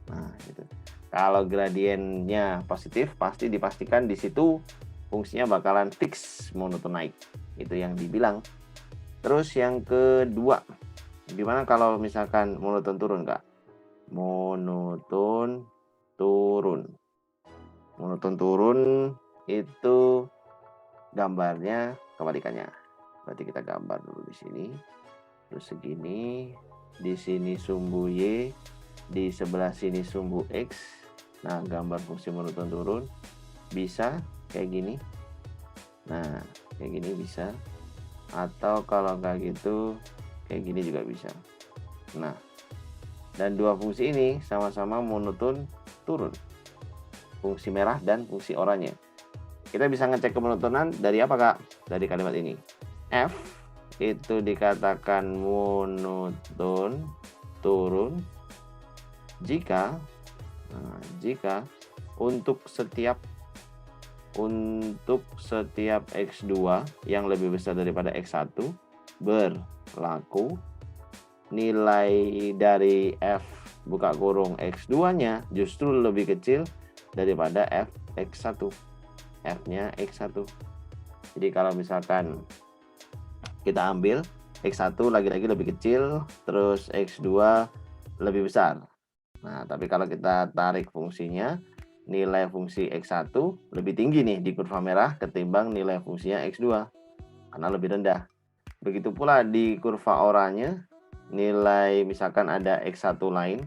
Nah, gitu. Kalau gradiennya positif, pasti dipastikan di situ fungsinya bakalan fix monoton naik. Itu yang dibilang. Terus yang kedua, gimana kalau misalkan monoton turun, Kak? Monoton turun. Monoton turun itu gambarnya kebalikannya. Berarti kita gambar dulu di sini. Terus segini, di sini sumbu Y, di sebelah sini sumbu X. Nah, gambar fungsi monoton turun bisa kayak gini. Nah, kayak gini bisa. Atau kalau nggak gitu, kayak gini juga bisa. Nah, dan dua fungsi ini sama-sama monoton turun. Fungsi merah dan fungsi oranye. Kita bisa ngecek kemonotonan dari apa, Kak? Dari kalimat ini. F itu dikatakan monoton turun jika untuk setiap X2 yang lebih besar daripada X1 berlaku nilai dari F buka kurung X2-nya justru lebih kecil daripada F X1. F-nya X1. Jadi kalau misalkan kita ambil X1 lagi-lagi lebih kecil, terus X2 lebih besar. Nah, tapi kalau kita tarik fungsinya, nilai fungsi X1 lebih tinggi nih di kurva merah ketimbang nilai fungsinya X2 karena lebih rendah. Begitu pula di kurva oranye, nilai misalkan ada X1 lain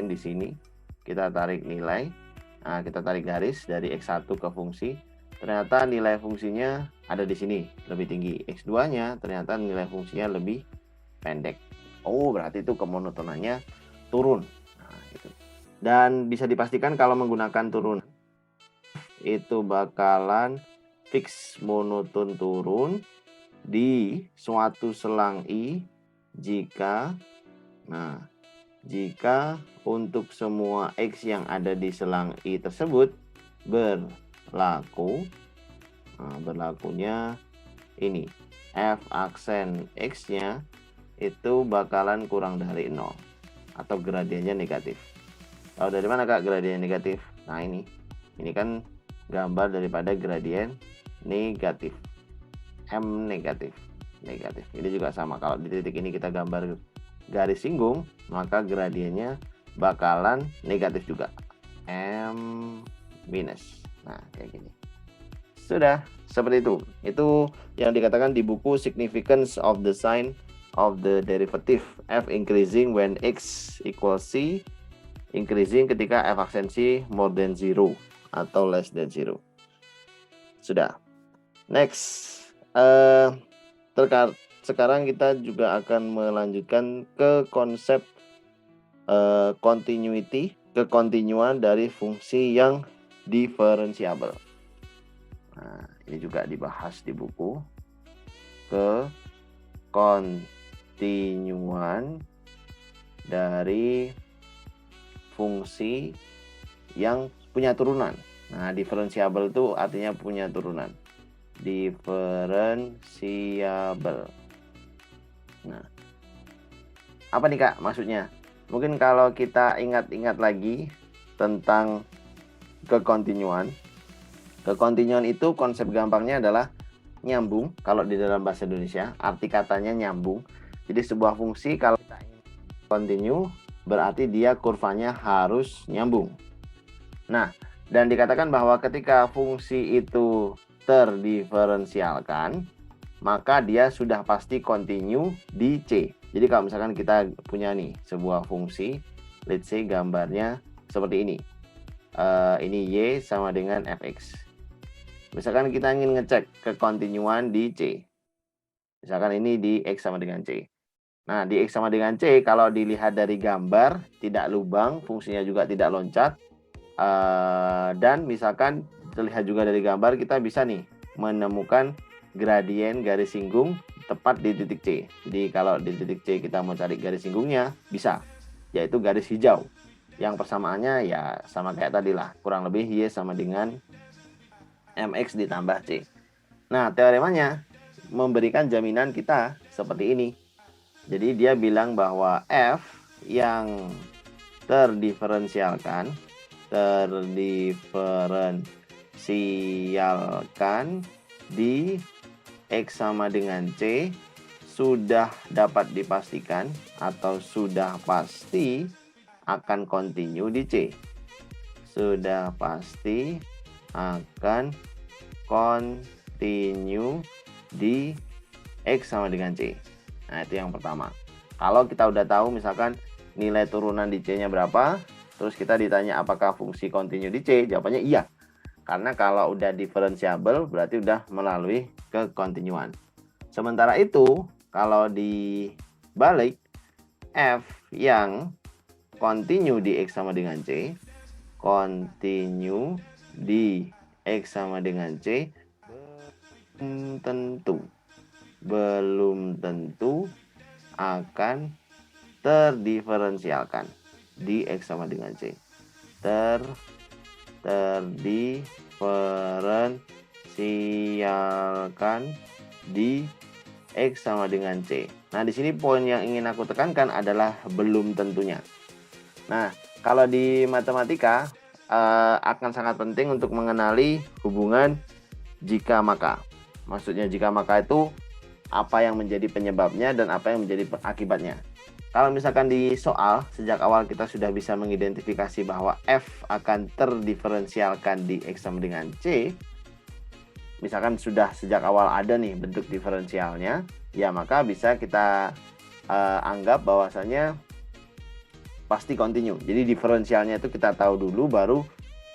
di sini. Kita tarik nilai. Nah, kita tarik garis dari X1 ke fungsi. Ternyata nilai fungsinya ada di sini, lebih tinggi. X2-nya ternyata nilai fungsinya lebih pendek. Oh, berarti itu kemonotonannya turun. Nah, gitu. Dan bisa dipastikan kalau menggunakan turun itu bakalan fix monoton turun di suatu selang I jika untuk semua X yang ada di selang I tersebut berlaku, berlakunya ini F aksen X-nya itu bakalan kurang dari 0 atau gradiennya negatif. Tahu dari mana, Kak, gradien negatif? Nah, ini kan gambar daripada gradien negatif. M negatif. Ini juga sama. Kalau di titik ini kita gambar garis singgung, maka gradiennya bakalan negatif juga. M minus. Nah, kayak gini. Sudah, seperti itu. Itu yang dikatakan di buku Significance of the Sign of the Derivative F increasing when X equals C, increasing ketika F aksen C more than 0 atau less than 0. Sudah. Next. Sekarang kita juga akan melanjutkan ke konsep continuity, kekontinuan dari fungsi yang diferensiabel. Nah, ini juga dibahas di buku kekontinuan dari fungsi yang punya turunan. Nah, diferensiabel itu artinya punya turunan. Diferensiabel. Nah, apa nih, Kak, maksudnya? Mungkin kalau kita ingat-ingat lagi tentang kekontinuan. Kekontinuan itu konsep gampangnya adalah nyambung. Kalau di dalam bahasa Indonesia, arti katanya nyambung. Jadi sebuah fungsi kalau kita ingin continue, berarti dia kurvanya harus nyambung. Nah, dan dikatakan bahwa ketika fungsi itu terdiferensialkan, maka dia sudah pasti continue di C. Jadi kalau misalkan kita punya nih sebuah fungsi, let's say gambarnya seperti ini. Ini Y sama dengan Fx. Misalkan kita ingin ngecek kekontinuan di C. Misalkan ini di X sama dengan C. Nah, di X sama dengan C, kalau dilihat dari gambar, tidak lubang, fungsinya juga tidak loncat. Dan misalkan terlihat juga dari gambar, kita bisa nih menemukan gradien garis singgung tepat di titik C. Jadi kalau di titik C kita mau cari garis singgungnya, bisa, yaitu garis hijau. Yang persamaannya ya sama kayak tadi lah, kurang lebih Y sama dengan MX ditambah C. Nah, teoremanya memberikan jaminan kita seperti ini. Jadi dia bilang bahwa F yang terdiferensialkan di X sama dengan C sudah dapat dipastikan atau sudah pasti akan continue di C. sudah pasti akan continue di X sama dengan C. Nah, itu yang pertama. Kalau kita udah tahu misalkan nilai turunan di C-nya berapa, terus kita ditanya apakah fungsi continue di C, jawabannya iya. Karena kalau udah diferensiabel berarti udah melalui kekontinuan. Sementara itu, kalau dibalik, F yang continue di X sama dengan C, continue di X sama dengan C, belum tentu akan terdiferensialkan di X sama dengan C. Terdiferensialkan di X sama dengan C. Nah, di sini poin yang ingin aku tekankan adalah belum tentunya. Nah, kalau di matematika akan sangat penting untuk mengenali hubungan jika maka. Maksudnya jika maka itu apa yang menjadi penyebabnya dan apa yang menjadi akibatnya. Kalau misalkan di soal, sejak awal kita sudah bisa mengidentifikasi bahwa F akan terdiferensialkan di X sama dengan C, misalkan sudah sejak awal ada nih bentuk diferensialnya, ya maka bisa kita anggap bahwasanya pasti continue. Jadi diferensialnya itu kita tahu dulu, baru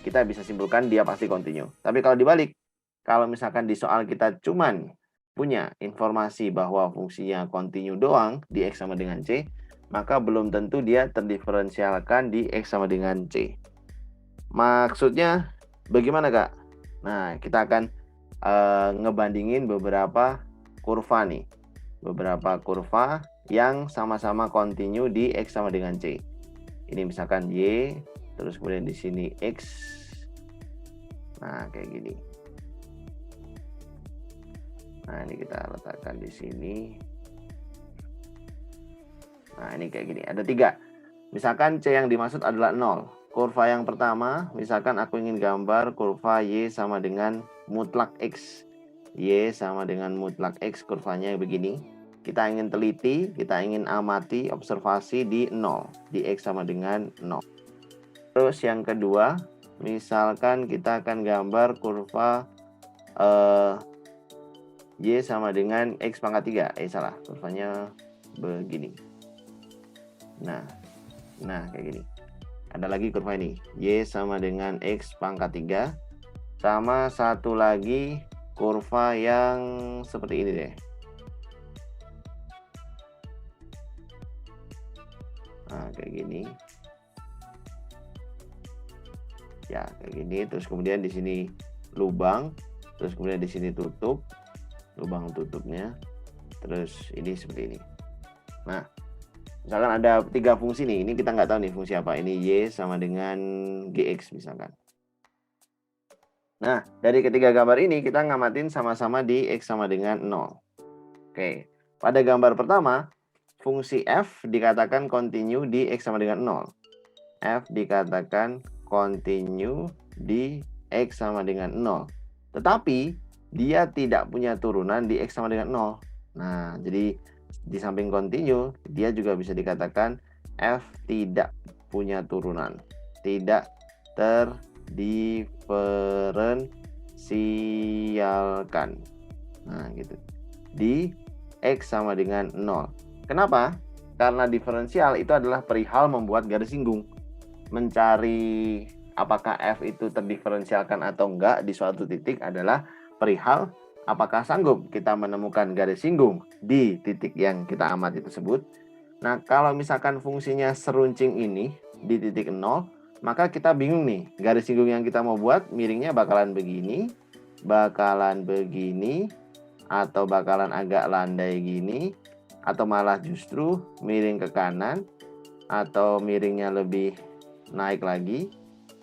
kita bisa simpulkan dia pasti continue. Tapi kalau dibalik, kalau misalkan di soal kita cuman punya informasi bahwa fungsinya continue doang di X sama dengan C, maka belum tentu dia terdiferensialkan di X sama dengan C. Maksudnya bagaimana, Kak? Nah, kita akan ngebandingin beberapa kurva nih. Beberapa kurva yang sama-sama continue di X sama dengan C. Ini misalkan Y, terus kemudian di sini X. Nah, kayak gini. Nah, ini kita letakkan di sini. Nah, ini kayak gini. Ada 3. Misalkan C yang dimaksud adalah 0. Kurva yang pertama, misalkan aku ingin gambar kurva Y sama dengan mutlak X. Y sama dengan mutlak X, kurvanya begini. Kita ingin teliti, kita ingin amati observasi di 0. Di X sama dengan 0. Terus yang kedua, misalkan kita akan gambar kurva Y sama dengan X pangkat 3. Salah, kurvanya begini. Nah, kayak gini. Ada lagi kurva ini. Y sama dengan X pangkat 3. Sama satu lagi kurva yang seperti ini deh. Nah, kayak gini. Ya, kayak gini. Terus kemudian di sini lubang. Terus kemudian di sini tutup. Lubang tutupnya. Terus ini seperti ini. Nah, misalkan ada 3 fungsi nih, ini kita nggak tahu nih fungsi apa. Ini Y sama dengan GX misalkan. Nah, dari ketiga gambar ini kita ngamatin sama-sama di X sama dengan 0. Oke, pada gambar pertama, fungsi F dikatakan continue di X sama dengan 0. F dikatakan continue di X sama dengan 0. Tetapi, dia tidak punya turunan di X sama dengan 0. Nah, jadi di samping continue, dia juga bisa dikatakan F tidak punya turunan, tidak terdiferensialkan. Nah, gitu. Di X sama dengan 0. Kenapa? Karena diferensial itu adalah perihal membuat garis singgung. Mencari apakah F itu terdiferensialkan atau enggak di suatu titik adalah perihal apakah sanggup kita menemukan garis singgung di titik yang kita amati tersebut. Nah, kalau misalkan fungsinya seruncing ini di titik 0, maka kita bingung nih. Garis singgung yang kita mau buat miringnya bakalan begini, atau bakalan agak landai gini, atau malah justru miring ke kanan, atau miringnya lebih naik lagi.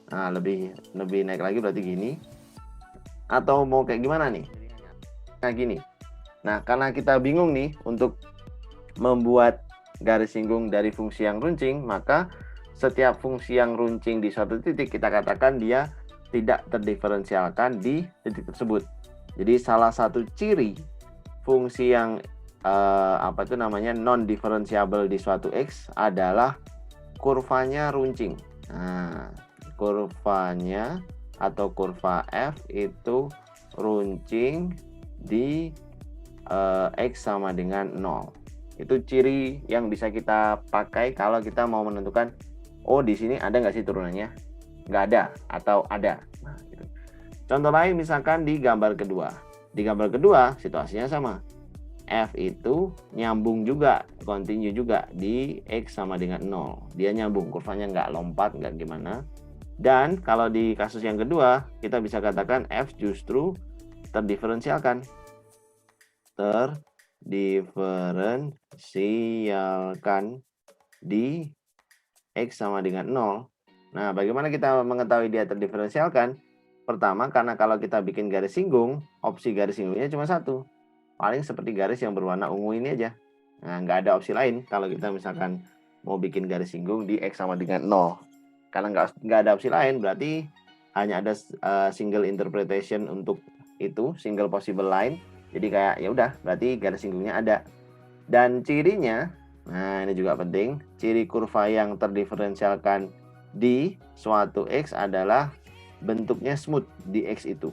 Nah, lebih naik lagi berarti gini. Atau mau kayak gimana nih? Nah, gini. Nah, karena kita bingung nih untuk membuat garis singgung dari fungsi yang runcing, maka setiap fungsi yang runcing di suatu titik kita katakan dia tidak terdiferensialkan di titik tersebut. Jadi salah satu ciri fungsi yang non diferensiabel di suatu X adalah kurvanya runcing. Nah, kurvanya atau kurva F itu runcing di X sama dengan 0. Itu ciri yang bisa kita pakai kalau kita mau menentukan, oh di sini ada nggak sih turunannya? Nggak ada atau ada. Nah, gitu. Contoh lain misalkan di gambar kedua. Di gambar kedua situasinya sama. F itu nyambung juga, continue juga di X sama dengan 0. Dia nyambung, kurvanya nggak lompat, nggak gimana. Dan kalau di kasus yang kedua, kita bisa katakan F justru terdiferensialkan. Terdiferensialkan di X sama dengan 0. Nah, bagaimana kita mengetahui dia terdiferensialkan? Pertama, karena kalau kita bikin garis singgung, opsi garis singgungnya cuma satu. Paling seperti garis yang berwarna ungu ini aja. Nah, nggak ada opsi lain kalau kita misalkan mau bikin garis singgung di X sama dengan 0. Karena nggak ada opsi lain, berarti hanya ada single interpretation untuk itu, single possible line. Jadi kayak ya udah, berarti garis singgungnya ada. Dan cirinya, nah ini juga penting, ciri kurva yang terdiferensialkan di suatu X adalah bentuknya smooth di X itu.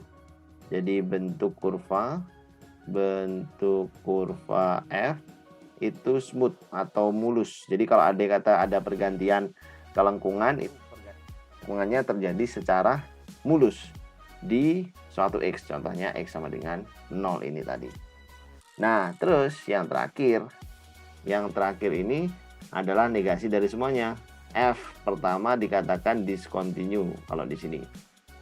Jadi bentuk kurva F itu smooth atau mulus. Jadi kalau ada kata ada pergantian kelengkungan, itu kelengkungannya terjadi secara mulus di suatu X. Contohnya X sama dengan 0 ini tadi. Nah, terus yang terakhir ini adalah negasi dari semuanya. F pertama dikatakan discontinue kalau di sini.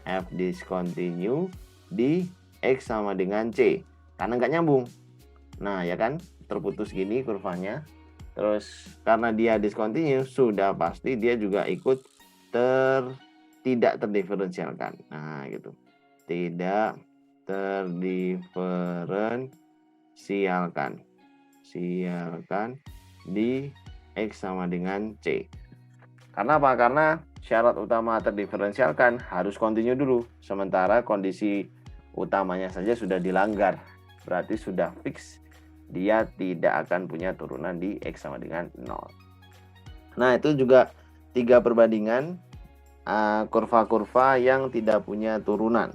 F discontinue di X sama dengan C. Karena nggak nyambung. Nah, ya kan? Terputus gini kurvanya. Terus karena dia discontinue, sudah pasti dia juga ikut tidak terdiferensialkan. Nah, gitu. Tidak terdiferensialkan. Di X sama dengan C. Karena apa? Karena syarat utama terdiferensialkan harus continue dulu. Sementara kondisi utamanya saja sudah dilanggar. Berarti sudah fix dia tidak akan punya turunan di X sama dengan 0. Nah, itu juga 3 perbandingan kurva-kurva yang tidak punya turunan.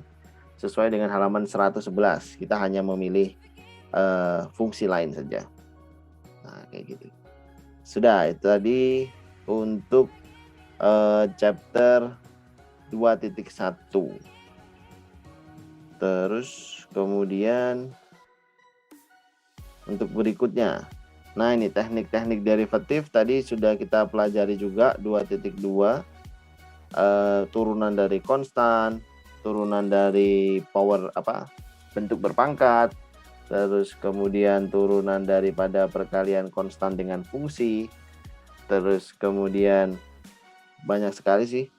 Sesuai dengan halaman 111. Kita hanya memilih fungsi lain saja. Nah, kayak gitu. Sudah, itu tadi untuk chapter 2.1. Terus kemudian untuk berikutnya. Nah, ini teknik-teknik derivatif tadi sudah kita pelajari juga 2.2. Turunan dari konstan, turunan dari power bentuk berpangkat, terus kemudian turunan daripada perkalian konstan dengan fungsi, terus kemudian banyak sekali sih.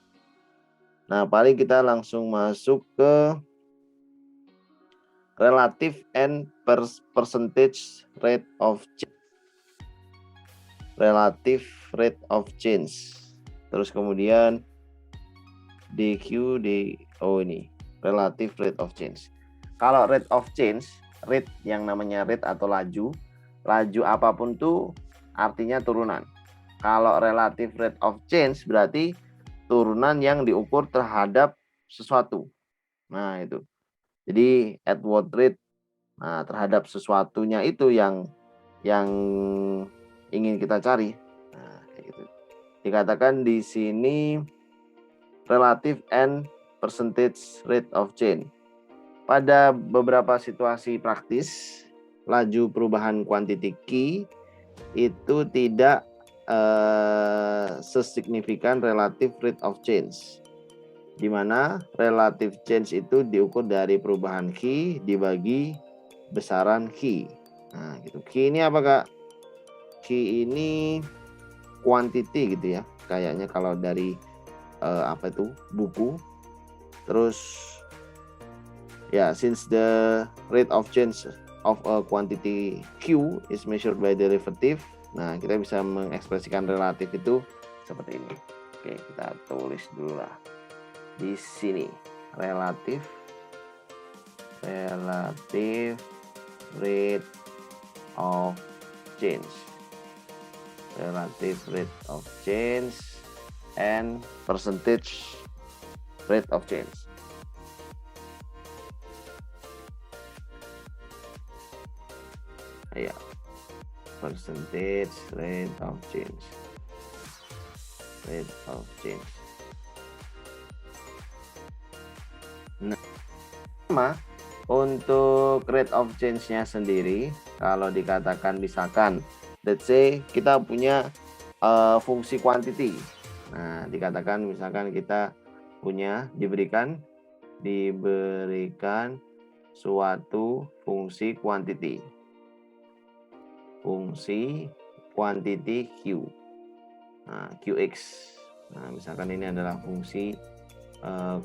Nah, paling kita langsung masuk ke relative and percentage rate of change. Relative rate of change. Terus kemudian DQ ini relative rate of change. Kalau rate of change, rate yang namanya rate atau laju apapun tuh artinya turunan. Kalau relative rate of change berarti turunan yang diukur terhadap sesuatu. Nah, itu. Jadi at what rate, nah terhadap sesuatunya itu yang ingin kita cari. Nah, kayak gitu. Dikatakan di sini relative and percentage rate of change. Pada beberapa situasi praktis, laju perubahan quantity Q itu tidak sesignifikan relative rate of change, di mana relative change itu diukur dari perubahan Q dibagi besaran Q. Nah, gitu. Q ini apa, Kak? Q ini quantity gitu ya. Kayaknya kalau dari buku. Terus ya, since the rate of change of a quantity Q is measured by derivative, nah kita bisa mengekspresikan relatif itu seperti ini. Oke, kita tulis dulu lah di sini. Relative rate of change. Relative rate of change and percentage rate of change. Ayo, percentage rate of change. Rate of change. Nah, untuk rate of change-nya sendiri, kalau dikatakan misalkan, let's say kita punya fungsi quantity. Nah, dikatakan misalkan kita punya diberikan suatu fungsi quantity. Fungsi quantity Q. Nah, QX. Nah, misalkan ini adalah fungsi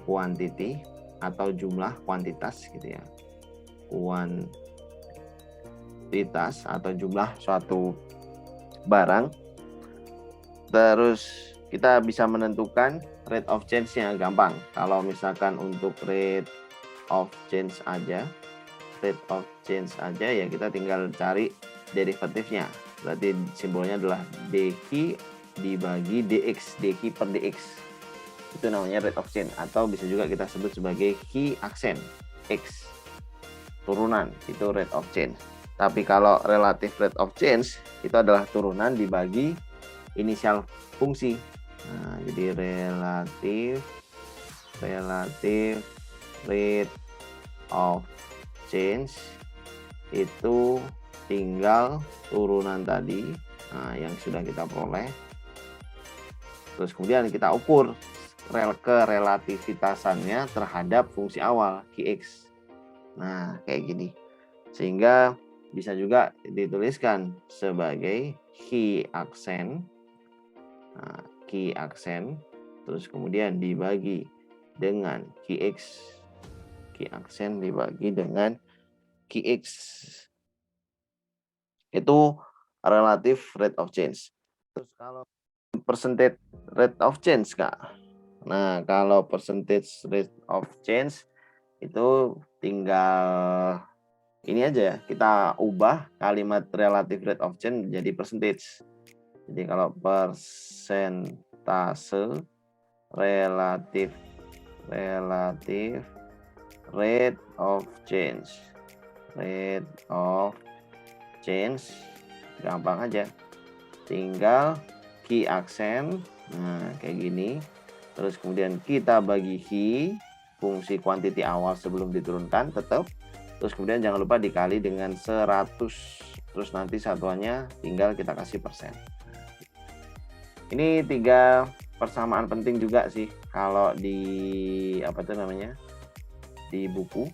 quantity atau jumlah kuantitas gitu ya. Kuantitas atau jumlah suatu barang. Terus kita bisa menentukan rate of change-nya gampang. Kalau misalkan untuk rate of change aja ya kita tinggal cari derivatifnya. Berarti simbolnya adalah dq dibagi dx, dq per dx. Itu namanya rate of change, atau bisa juga kita sebut sebagai q aksen x turunan, itu rate of change. Tapi kalau relative rate of change itu adalah turunan dibagi inisial fungsi. Nah, jadi relative rate of change itu tinggal turunan tadi, nah, yang sudah kita peroleh. Terus kemudian kita ukur kerelativitasannya terhadap fungsi awal Qx. Nah, kayak gini. Sehingga bisa juga dituliskan sebagai Q aksen. Nah, Q aksen terus kemudian dibagi dengan Qx. Q aksen dibagi dengan Qx. Itu relative rate of change. Terus kalau percentage rate of change, Kak. Nah, kalau percentage rate of change itu tinggal ini aja ya, kita ubah kalimat relative rate of change menjadi percentage. Jadi kalau persentase relative rate of change. Rate of change gampang aja. Tinggal Q aksen. Nah, kayak gini. Terus kemudian kita bagi Q, fungsi quantity awal sebelum diturunkan tetap. Terus kemudian jangan lupa dikali dengan 100. Terus nanti satuannya tinggal kita kasih persen. Ini 3 persamaan penting juga sih kalau di di buku.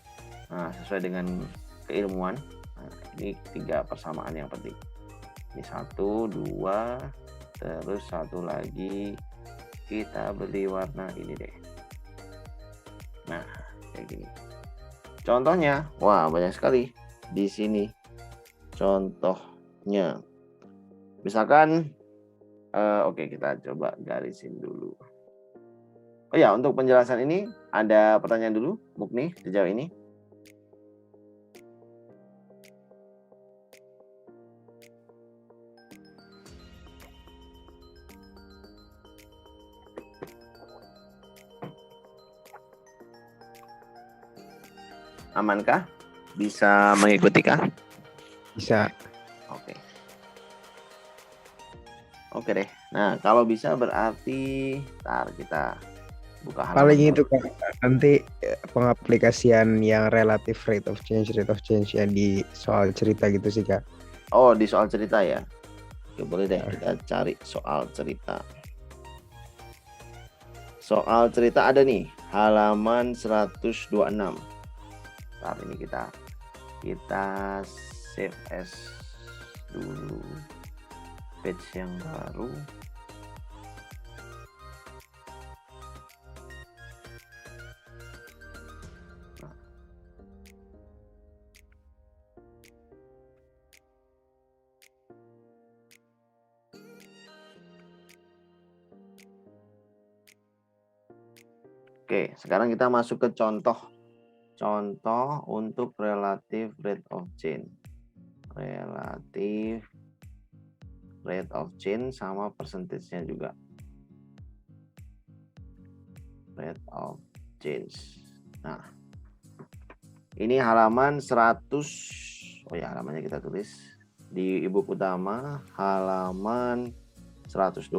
Nah, sesuai dengan keilmuan. Nah, ini 3 persamaan yang penting. Ini 1, 2, terus satu lagi kita beli warna ini deh. Nah, kayak gini. Contohnya, wah banyak sekali di sini. Contohnya, misalkan, oke kita coba garisin dulu. Oh ya, untuk penjelasan ini ada pertanyaan dulu, Mukni, sejauh ini. Amankah? Bisa mengikuti kah? Bisa. Oke. Oke deh. Nah, kalau bisa berarti ntar kita buka halaman. Paling itu kan nanti pengaplikasian yang relative rate of change ya di soal cerita gitu sih, Kak. Oh, di soal cerita ya. Oke, boleh deh kita cari soal cerita. Soal cerita ada nih, halaman 126. Saat ini kita save as dulu page yang baru. Nah. Oke, sekarang kita masuk ke contoh untuk relative rate of change. Relative rate of change sama percentage-nya juga. Rate of change. Nah, ini halaman 100. Oh ya, halamannya kita tulis di e-book utama halaman 126.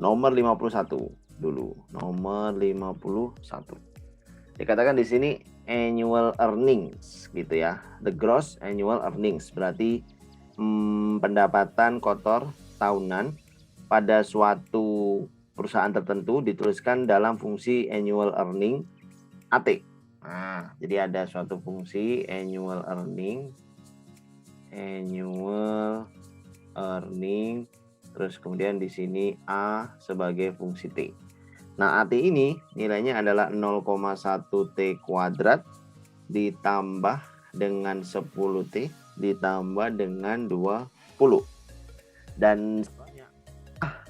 Nomor 51 dulu. Nomor 51. Dikatakan di sini annual earnings gitu ya. The gross annual earnings berarti pendapatan kotor tahunan pada suatu perusahaan tertentu dituliskan dalam fungsi annual earning AT. Nah, jadi ada suatu fungsi annual earning terus kemudian di sini A sebagai fungsi T. Nah, AT ini nilainya adalah 0,1 T kuadrat ditambah dengan 10 T ditambah dengan 20 dan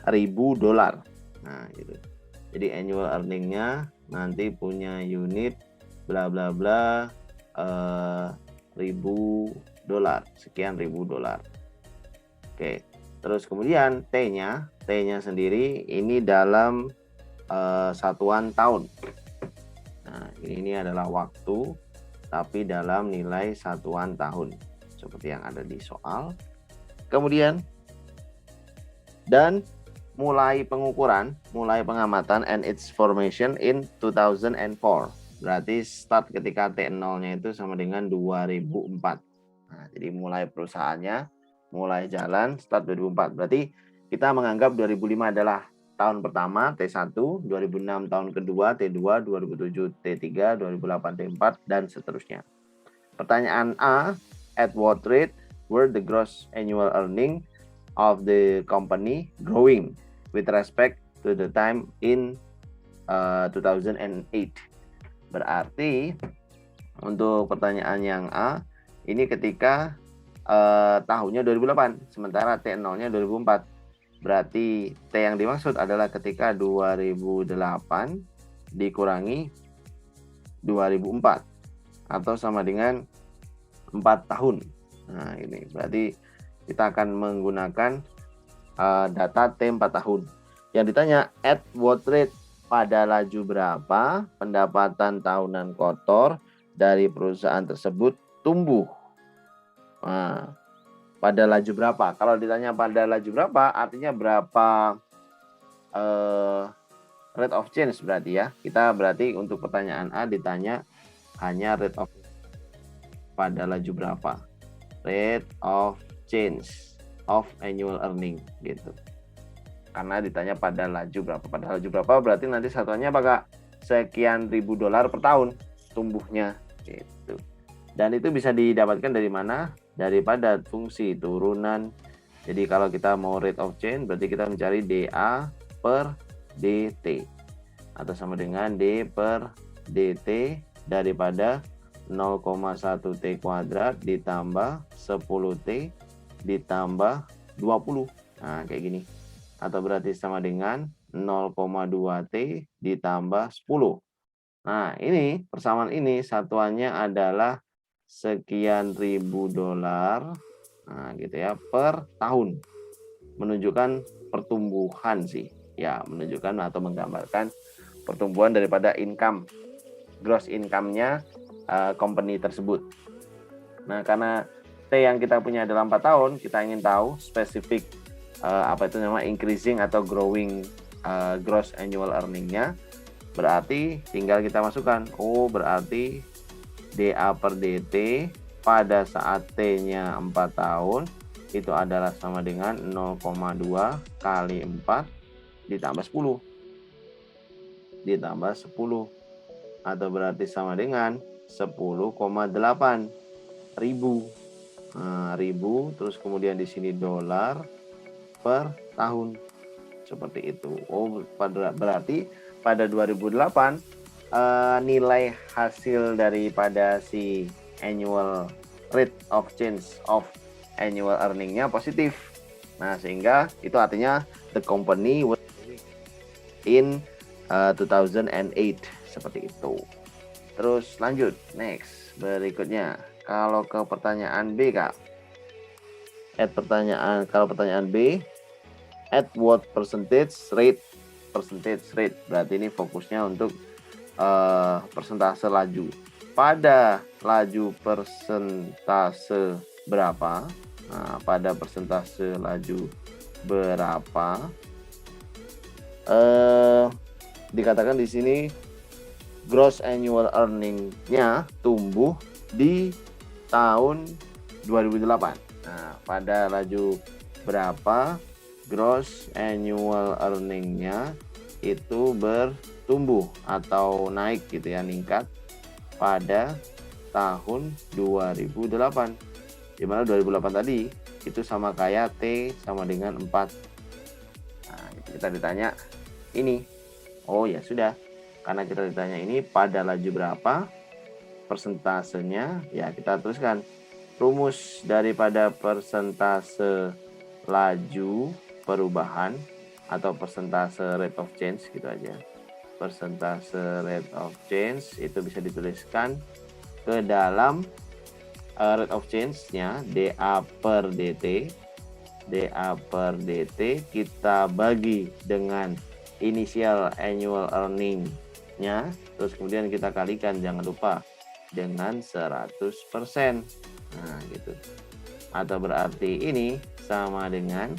$1.000. Nah, gitu. Jadi annual earningnya nanti punya unit bla bla bla $1.000, sekian $1.000. Oke. Terus kemudian T-nya sendiri ini dalam satuan tahun. Nah, ini adalah waktu tapi dalam nilai satuan tahun seperti yang ada di soal. Kemudian dan mulai pengamatan and its formation in 2004. Berarti start ketika T0-nya itu sama dengan 2004. Nah, jadi mulai perusahaannya mulai jalan start 2004. Berarti kita menganggap 2005 adalah tahun pertama T1, 2006 tahun kedua T2, 2007 T3, 2008 T4 dan seterusnya. Pertanyaan A, at what rate were the gross annual earning of the company growing with respect to the time in 2008. Berarti untuk pertanyaan yang A ini ketika tahunnya 2008 sementara T0-nya 2004. Berarti T yang dimaksud adalah ketika 2008 dikurangi 2004 atau sama dengan 4 tahun. Nah, ini berarti kita akan menggunakan data T 4 tahun. Yang ditanya at what rate, pada laju berapa pendapatan tahunan kotor dari perusahaan tersebut tumbuh. Nah, pada laju berapa? Kalau ditanya pada laju berapa, artinya berapa rate of change berarti ya. Kita berarti untuk pertanyaan A ditanya hanya rate of pada laju berapa. Rate of change of annual earning gitu. Karena ditanya pada laju berapa. Pada laju berapa berarti nanti satuannya apakah sekian $1.000 per tahun tumbuhnya gitu. Dan itu bisa didapatkan dari mana? Daripada fungsi turunan. Jadi kalau kita mau rate of change berarti kita mencari DA per DT atau sama dengan D per DT daripada 0,1 T kuadrat ditambah 10 T ditambah 20. Nah, kayak gini. Atau berarti sama dengan 0,2 T ditambah 10. Nah, ini persamaan ini satuannya adalah sekian $1.000, nah gitu ya, per tahun. Menunjukkan pertumbuhan sih. Ya, menunjukkan atau menggambarkan pertumbuhan daripada income, gross income-nya company tersebut. Nah, karena T yang kita punya adalah 4 tahun, kita ingin tahu spesifik apa itu nama increasing atau growing gross annual earning-nya. Berarti tinggal kita masukkan. Oh, berarti DA per DT pada saat T-nya 4 tahun itu adalah sama dengan 0,2 kali 4 ditambah 10. Ditambah 10. Atau berarti sama dengan 10,8 ribu. Nah, ribu terus kemudian di sini dolar per tahun. Seperti itu. Oh, berarti pada 2008 nilai hasil daripada si annual rate of change of annual earning-nya positif. Nah, sehingga itu artinya the company was in 2008 seperti itu. Terus lanjut, next, berikutnya. Kalau ke pertanyaan B, Kak. Kalau pertanyaan B, at what percentage rate percentage rate, berarti ini fokusnya untuk persentase laju. Pada laju persentase berapa? Nah, pada persentase laju berapa? Dikatakan di sini gross annual earning-nya tumbuh di tahun 2008. Nah, pada laju berapa gross annual earning-nya itu bertumbuh atau naik gitu ya, meningkat pada tahun 2008. Dimana 2008 tadi itu sama kayak T sama dengan 4. Nah, kita ditanya ini. Oh ya sudah, karena kita ditanya ini pada laju berapa persentasenya, ya kita tuliskan rumus daripada persentase laju perubahan atau persentase rate of change gitu aja. Persentase rate of change itu bisa dituliskan ke dalam rate of change-nya DA per DT. DA per DT kita bagi dengan initial annual earning-nya, terus kemudian kita kalikan, jangan lupa, dengan 100%. Nah, gitu. Atau berarti ini sama dengan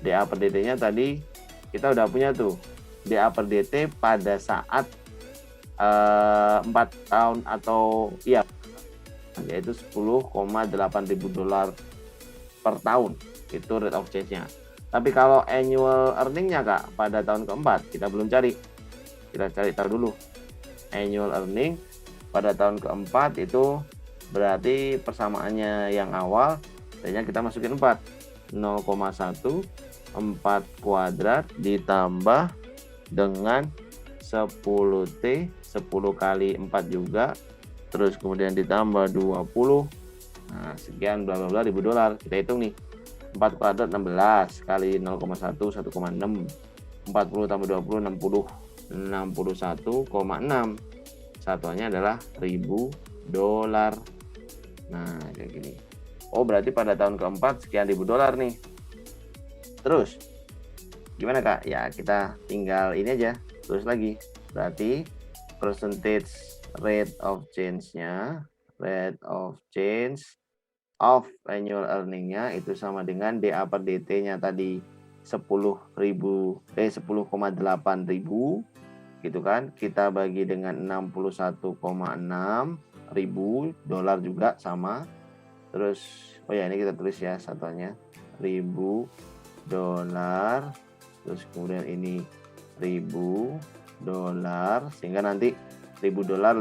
DA per DT-nya tadi kita udah punya tuh. DA per DT pada saat 4 tahun atau iya, yaitu 10,8 ribu dolar per tahun. Itu rate of change-nya. Tapi kalau annual earning-nya Kak, pada tahun keempat, kita belum cari. Kita cari tahu dulu. Annual earning pada tahun keempat itu berarti persamaannya yang awal, dan kita masukin 4. 0,1 4 kuadrat ditambah dengan 10T, 10 kali 4 juga, terus kemudian ditambah 20. Nah, sekian bla bla bla ribu dolar. Kita hitung nih. 4 kuadrat 16 kali 0,1 1,6. 40 tambah 20 60. 61,6. Satuannya adalah ribu dolar. Nah, kayak gini. Oh, berarti pada tahun keempat sekian ribu dolar nih. Terus gimana Kak? Ya kita tinggal ini aja, terus lagi. Berarti percentage rate of change-nya, rate of change of annual earning-nya itu sama dengan DA per DT-nya tadi 10,8 ribu gitu kan. Kita bagi dengan 61,6 ribu dolar juga sama. Terus oh ya, ini kita tulis ya satuannya ribu dolar, terus kemudian ini ribu dolar, sehingga nanti ribu dolar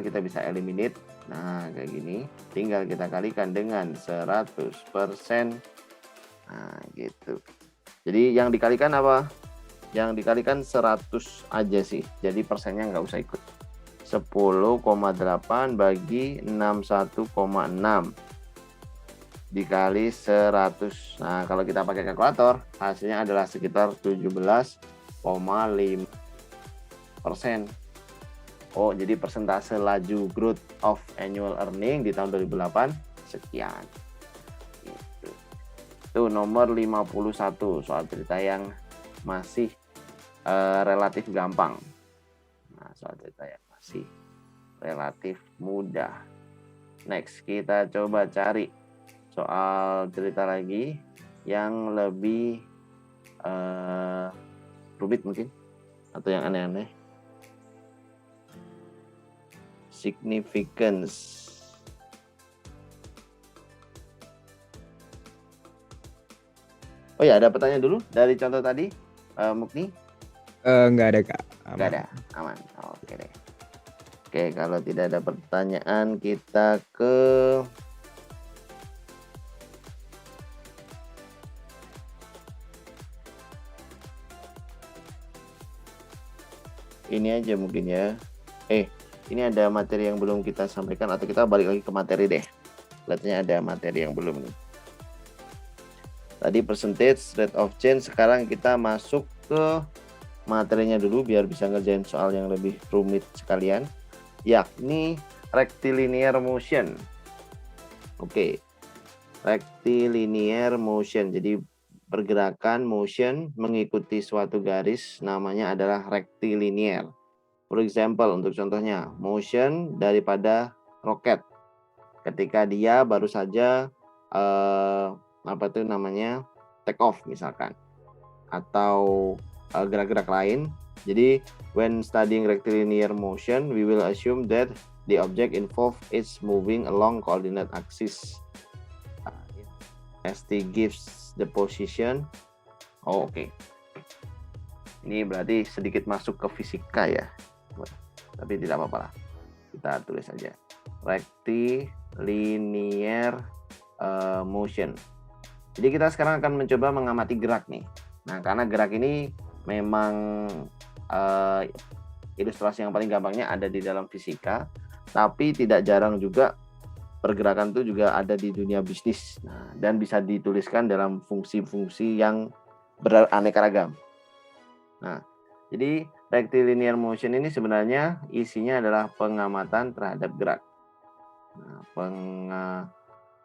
kita bisa eliminate. Nah, kayak gini, tinggal kita kalikan dengan 100%. Nah, gitu. Jadi yang dikalikan apa? Yang dikalikan 100 aja sih, jadi persennya nggak usah ikut. 10,8 bagi 61,6 dikali 100. Nah, kalau kita pakai kalkulator, hasilnya adalah sekitar 17,5%. Oh, jadi persentase laju growth of annual earning di tahun 2008 sekian. Itu nomor 51, soal cerita yang masih relatif gampang. Nah, soal cerita yang masih relatif mudah. Next, kita coba cari soal cerita lagi yang lebih rumit mungkin, atau yang aneh-aneh. Significance. Oh ya, ada pertanyaan dulu dari contoh tadi, Mukni? Nggak ada Kak. Nggak ada, aman. Oke deh. Oke, kalau tidak ada pertanyaan, kita ke ini aja mungkin ya. Ini ada materi yang belum kita sampaikan, atau kita balik lagi ke materi deh. Kelihatannya ada materi yang belum nih. Tadi percentage rate of change, sekarang kita masuk ke materinya dulu biar bisa ngerjain soal yang lebih rumit sekalian, yakni rectilinear motion. Oke, rectilinear motion. Jadi pergerakan motion mengikuti suatu garis namanya adalah rectilinear. For example, untuk contohnya, motion daripada roket ketika dia baru saja take off misalkan, atau gerak-gerak lain. Jadi when studying rectilinear motion, we will assume that the object involved is moving along coordinate axis. ST gives the position. Oke. Ini berarti sedikit masuk ke fisika ya, tapi tidak apa-apa lah, kita tulis saja rectilinear motion. Jadi kita sekarang akan mencoba mengamati gerak nih. Nah, karena gerak ini memang ilustrasi yang paling gampangnya ada di dalam fisika, tapi tidak jarang juga pergerakan itu juga ada di dunia bisnis. Nah, dan bisa dituliskan dalam fungsi-fungsi yang beraneka ragam. Nah, jadi rectilinear motion ini sebenarnya isinya adalah pengamatan terhadap gerak. Nah,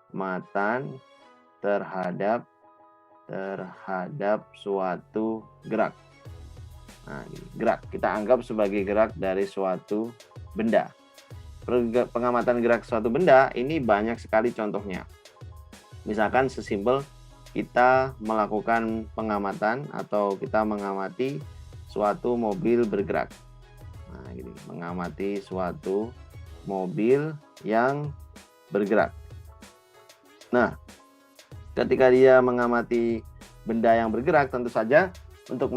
pengamatan terhadap suatu gerak. Nah, gerak kita anggap sebagai gerak dari suatu benda. Pengamatan gerak suatu benda ini banyak sekali contohnya. Misalkan sesimpel kita melakukan pengamatan atau kita mengamati suatu mobil bergerak. Nah, gini, mengamati suatu mobil yang bergerak. Nah, ketika dia mengamati benda yang bergerak, tentu saja untuk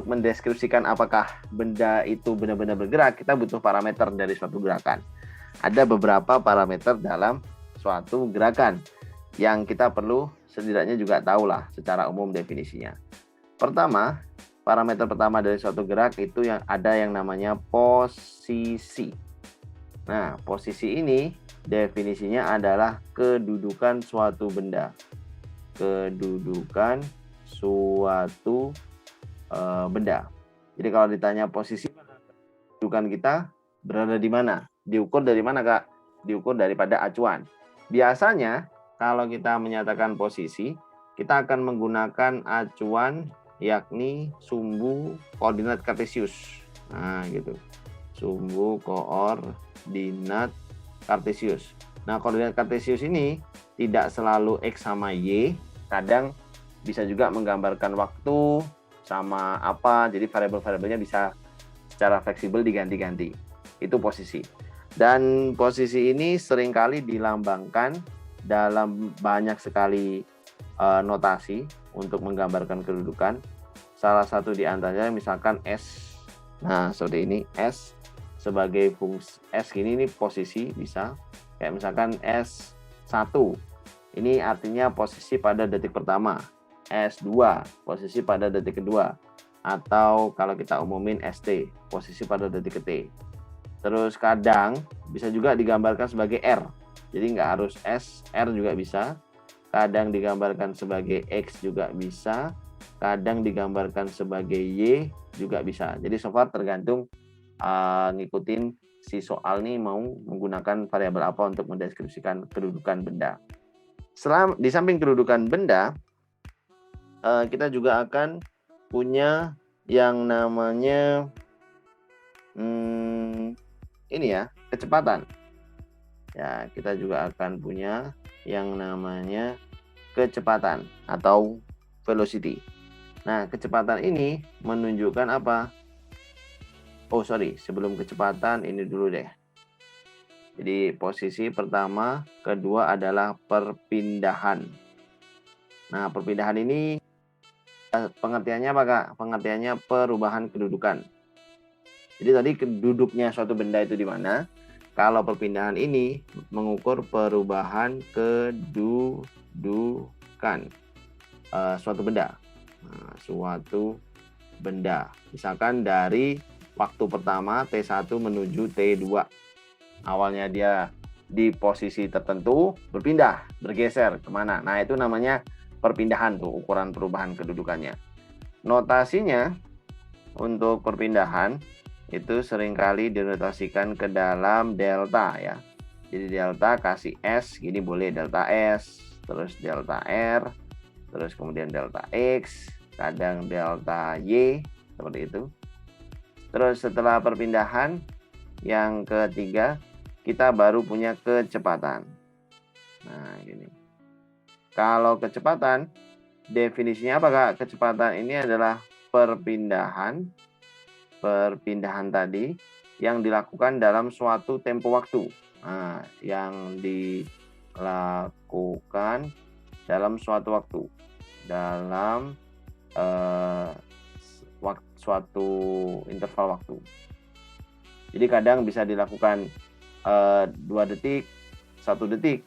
mendeskripsikan apakah benda itu benar-benar bergerak, kita butuh parameter dari suatu gerakan. Ada beberapa parameter dalam suatu gerakan yang kita perlu setidaknya juga tahulah secara umum definisinya. Pertama, parameter pertama dari suatu gerak itu yang ada yang namanya posisi. Nah, posisi ini definisinya adalah kedudukan suatu benda. Kedudukan suatu benda. Jadi kalau ditanya posisi kedudukan kita berada di mana? Diukur dari mana, Kak? Diukur daripada acuan. Biasanya kalau kita menyatakan posisi, kita akan menggunakan acuan yakni sumbu koordinat kartesius. Nah, gitu. Sumbu koordinat kartesius. Nah, koordinat kartesius ini tidak selalu X sama Y, kadang bisa juga menggambarkan waktu sama apa, jadi variabel-variabelnya bisa secara fleksibel diganti-ganti. Itu posisi. Dan posisi ini seringkali dilambangkan dalam banyak sekali notasi untuk menggambarkan kedudukan. Salah satu di antaranya misalkan S. Nah, seperti ini, S sebagai fungsi S ini posisi bisa. Kayak misalkan S1. Ini artinya posisi pada detik pertama. S2 posisi pada detik kedua, atau kalau kita umumin ST posisi pada detik T. Terus kadang bisa juga digambarkan sebagai R, jadi nggak harus S, R juga bisa. Kadang digambarkan sebagai X juga bisa, kadang digambarkan sebagai Y juga bisa. Jadi so far tergantung ngikutin si soal nih mau menggunakan variabel apa untuk mendeskripsikan kedudukan benda. Di samping kedudukan benda, kita juga akan punya yang namanya ini ya, kecepatan. Ya, kita juga akan punya yang namanya kecepatan atau velocity. Nah, kecepatan ini menunjukkan apa? Oh, sorry, sebelum kecepatan ini dulu deh. Jadi posisi pertama, kedua adalah perpindahan. Nah, perpindahan ini pengertiannya apa, Kak? Pengertiannya perubahan kedudukan. Jadi tadi duduknya suatu benda itu di mana? Kalau perpindahan ini mengukur perubahan kedudukan suatu benda. Nah, suatu benda. Misalkan dari waktu pertama T1 menuju T2. Awalnya dia di posisi tertentu, bergeser kemana? Nah, itu namanya perpindahan tuh, ukuran perubahan kedudukannya. Notasinya untuk perpindahan itu seringkali dinotasikan ke dalam delta ya. Jadi delta kasih S, gini boleh delta S, terus delta R, terus kemudian delta X, kadang delta Y, seperti itu. Terus setelah perpindahan, yang ketiga, kita baru punya kecepatan. Nah, gini. Kalau kecepatan, definisinya apa Kak? Kecepatan ini adalah perpindahan tadi yang dilakukan dalam suatu tempo waktu. Nah, yang dilakukan dalam suatu waktu, dalam suatu interval waktu. Jadi kadang bisa dilakukan 2 detik, 1 detik,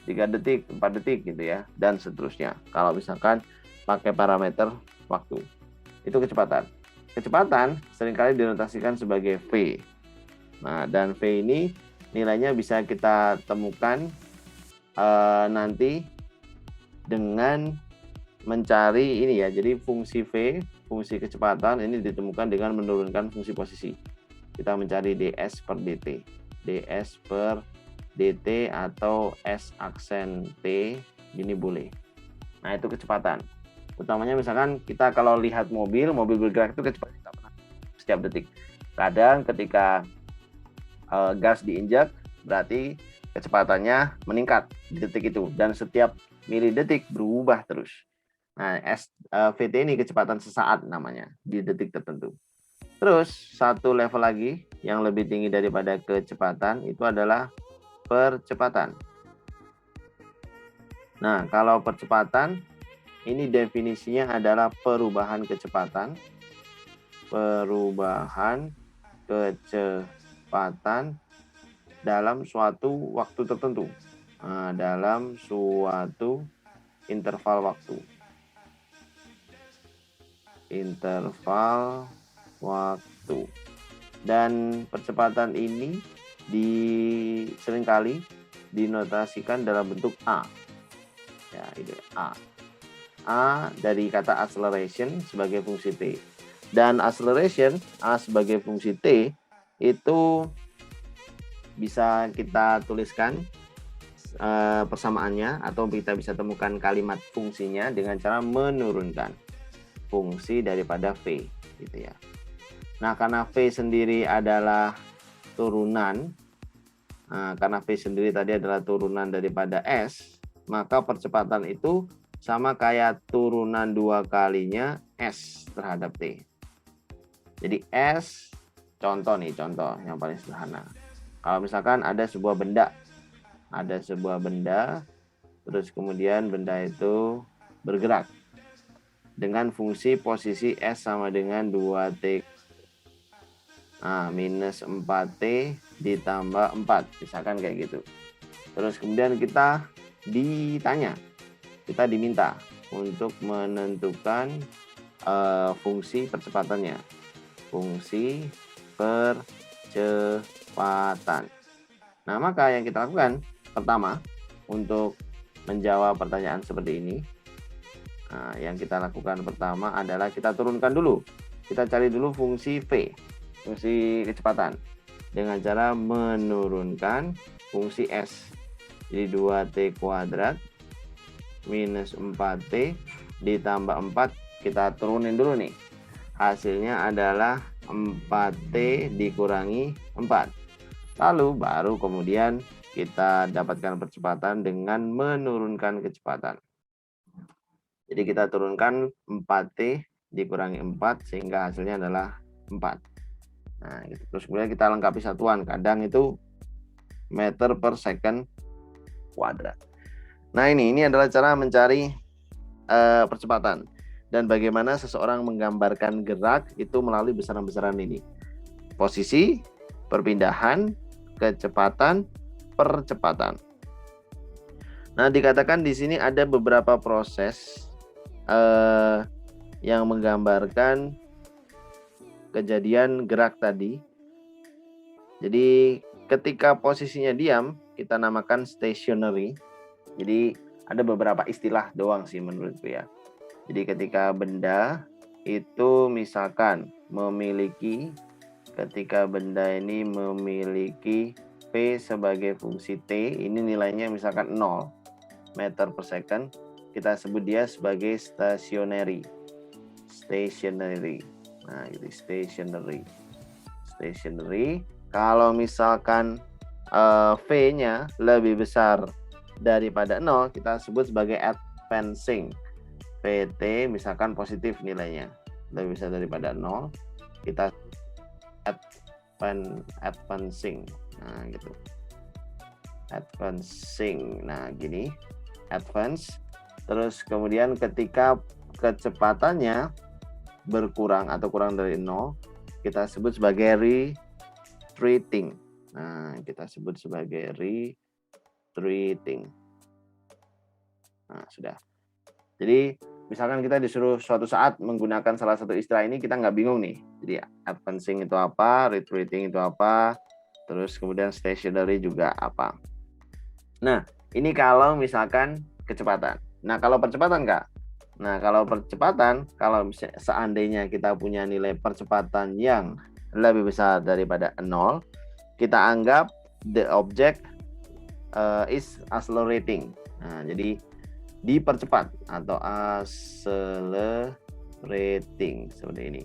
3 detik, 4 detik gitu ya, dan seterusnya. Kalau misalkan pakai parameter waktu. Itu kecepatan. Kecepatan seringkali dinotasikan sebagai V. Nah, dan V ini nilainya bisa kita temukan nanti dengan mencari ini ya. Jadi fungsi V, fungsi kecepatan ini ditemukan dengan menurunkan fungsi posisi. Kita mencari ds per dt. ds per dt atau s aksen t, ini boleh. Nah, itu kecepatan. Utamanya misalkan kita kalau lihat mobil bergerak itu kecepatan kita pernah setiap detik. Kadang ketika gas diinjak berarti kecepatannya meningkat di detik itu, dan setiap milidetik berubah terus. Nah, VT ini kecepatan sesaat namanya di detik tertentu. Terus satu level lagi yang lebih tinggi daripada kecepatan itu adalah percepatan. Nah, kalau percepatan ini definisinya adalah perubahan kecepatan. Perubahan kecepatan dalam suatu waktu tertentu. Nah, dalam suatu interval waktu. Interval waktu. Dan percepatan ini seringkali dinotasikan dalam bentuk A. Ya, itu A. A dari kata acceleration sebagai fungsi T. Dan acceleration A sebagai fungsi T itu bisa kita tuliskan persamaannya, atau kita bisa temukan kalimat fungsinya dengan cara menurunkan fungsi daripada V gitu ya. Nah, karena V sendiri adalah turunan, karena V sendiri tadi adalah turunan daripada S, maka percepatan itu sama kayak turunan 2 kalinya S terhadap T. Jadi S, contoh yang paling sederhana. Kalau misalkan ada sebuah benda, terus kemudian benda itu bergerak dengan fungsi posisi S sama dengan 2T. Nah, minus 4T ditambah 4, misalkan kayak gitu. Terus kemudian kita diminta untuk menentukan fungsi percepatannya. Fungsi percepatan. Nah, maka yang kita lakukan pertama untuk menjawab pertanyaan seperti ini, yang kita lakukan pertama adalah kita turunkan dulu. Kita cari dulu fungsi V, fungsi kecepatan, dengan cara menurunkan fungsi S. Jadi 2T kuadrat minus 4T ditambah 4, kita turunin dulu nih. Hasilnya adalah 4T dikurangi 4. Lalu baru kemudian kita dapatkan percepatan dengan menurunkan kecepatan. Jadi kita turunkan 4T dikurangi 4 sehingga hasilnya adalah 4. Nah, gitu. Terus kemudian kita lengkapi satuan, kadang itu meter per second kuadrat. Nah, ini adalah cara mencari percepatan dan bagaimana seseorang menggambarkan gerak itu melalui besaran-besaran ini. Posisi, perpindahan, kecepatan, percepatan. Nah, dikatakan di sini ada beberapa proses yang menggambarkan kejadian gerak tadi. Jadi ketika posisinya diam, kita namakan stationary. Jadi ada beberapa istilah doang sih menurutku ya. Jadi ketika benda itu misalkan ketika benda ini memiliki P sebagai fungsi T, ini nilainya misalkan 0 meter per second, kita sebut dia sebagai stationary. Nah, gitu, stationary. Kalau misalkan V-nya lebih besar daripada 0, kita sebut sebagai advancing. PT misalkan positif nilainya, lebih besar daripada 0, kita advancing. Nah, gitu. Advancing. Nah, gini. Advance. Terus kemudian ketika kecepatannya berkurang atau kurang dari 0, kita sebut sebagai retreating. Nah, kita sebut sebagai retreating. Nah, sudah. Jadi, misalkan kita disuruh suatu saat menggunakan salah satu istilah ini, kita nggak bingung nih. Jadi, advancing itu apa, retreating itu apa, terus kemudian stationary juga apa. Nah, ini kalau misalkan kecepatan. Nah, kalau percepatan, Kak? Nah, kalau percepatan, kalau seandainya kita punya nilai percepatan yang lebih besar daripada 0, kita anggap the object is accelerating. Nah, jadi dipercepat atau accelerating seperti ini.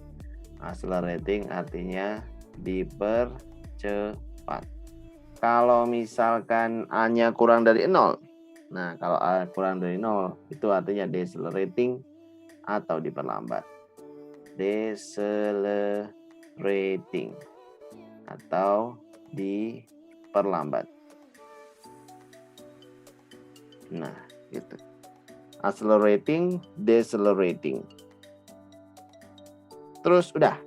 Accelerating artinya dipercepat. Kalau misalkan A-nya kurang dari 0, nah kalau A kurang dari 0 itu artinya decelerating atau diperlambat. Decelerating atau diperlambat. Nah, gitu. Accelerating, decelerating. Terus udah.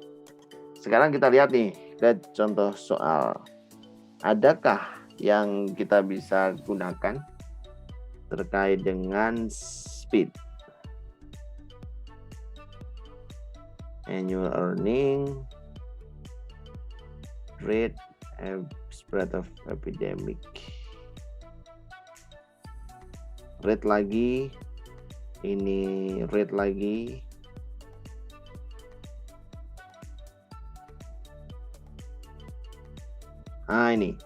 Sekarang kita lihat nih ke contoh soal. Adakah yang kita bisa gunakan terkait dengan speed? Annual earning, rate, spread of epidemic. Rate lagi, ini rate lagi. Nah, ini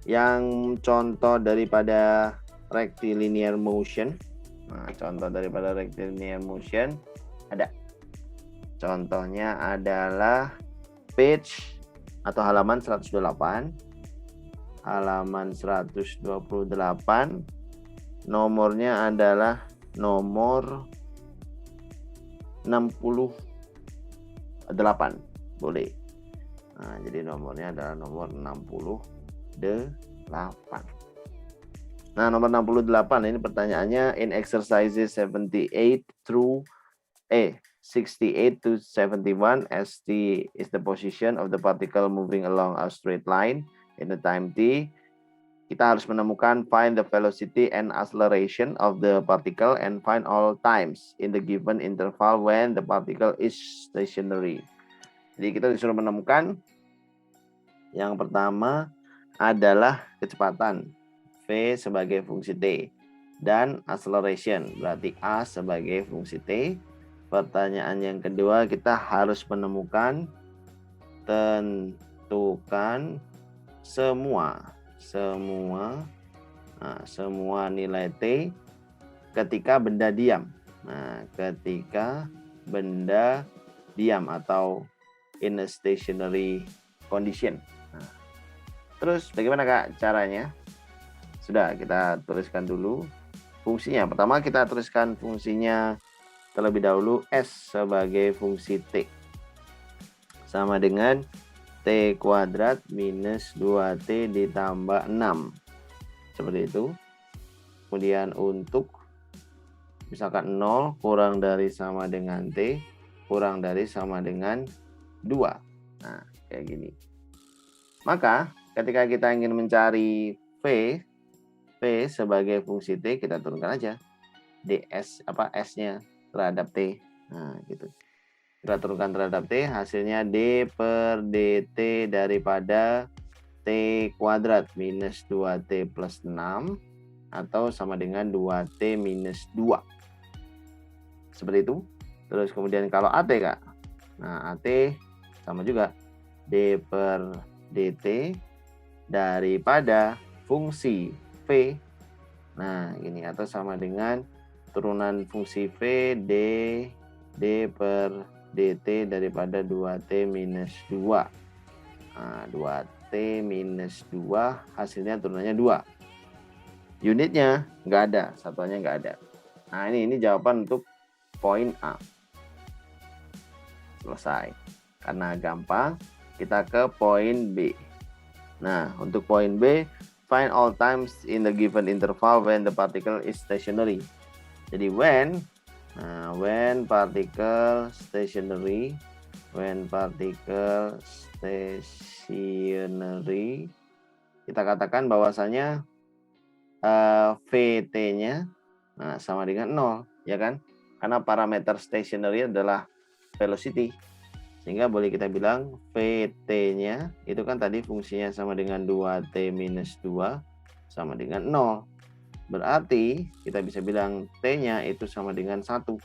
yang contoh daripada rectilinear motion. Nah, contoh daripada rectilinear motion ada. Contohnya adalah page atau halaman 128. Halaman 128. Nomornya adalah nomor 68. Boleh. Nah, jadi nomornya adalah nomor 68. Nah, nomor 68 ini pertanyaannya in exercises 68 to 71 ST is the position of the particle moving along a straight line in the time t. Kita harus menemukan find the velocity and acceleration of the particle and find all times in the given interval when the particle is stationary. Jadi kita disuruh menemukan yang pertama adalah kecepatan V sebagai fungsi T dan acceleration berarti A sebagai fungsi T. Pertanyaan yang kedua kita harus menemukan tentukan semua nilai T ketika benda diam. Nah, ketika benda diam atau in a stationary condition. Nah, terus bagaimana Kak caranya? Sudah, kita tuliskan dulu fungsinya. Pertama kita tuliskan fungsinya terlebih dahulu S sebagai fungsi T. Sama dengan T kuadrat minus 2T ditambah 6. Seperti itu. Kemudian untuk misalkan 0 kurang dari sama dengan T, kurang dari sama dengan 2. Nah, kayak gini. Maka ketika kita ingin mencari V sebagai fungsi T, kita turunkan aja ds S-nya terhadap T. Nah, gitu. Kita turunkan terhadap T, hasilnya D per dt daripada T kuadrat minus 2T plus 6 atau sama dengan 2T minus 2. Seperti itu. Terus kemudian kalau AT Kak. Nah, AT sama juga D per dt daripada fungsi V. Nah, ini atau sama dengan turunan fungsi V D per dt daripada 2t minus 2. Nah, 2t minus 2 hasilnya turunannya 2. Unitnya nggak ada, satuannya nggak ada. Nah, ini jawaban untuk poin A. Selesai. Karena gampang, kita ke poin B. Nah, untuk poin B, find all times in the given interval when the particle is stationary. Jadi when particle stationary, kita katakan bahwasanya VT-nya sama dengan 0, ya kan? Karena parameter stationary adalah velocity. Sehingga boleh kita bilang VT-nya itu kan tadi fungsinya sama dengan 2T minus 2 sama dengan 0. Berarti kita bisa bilang T-nya itu sama dengan 1.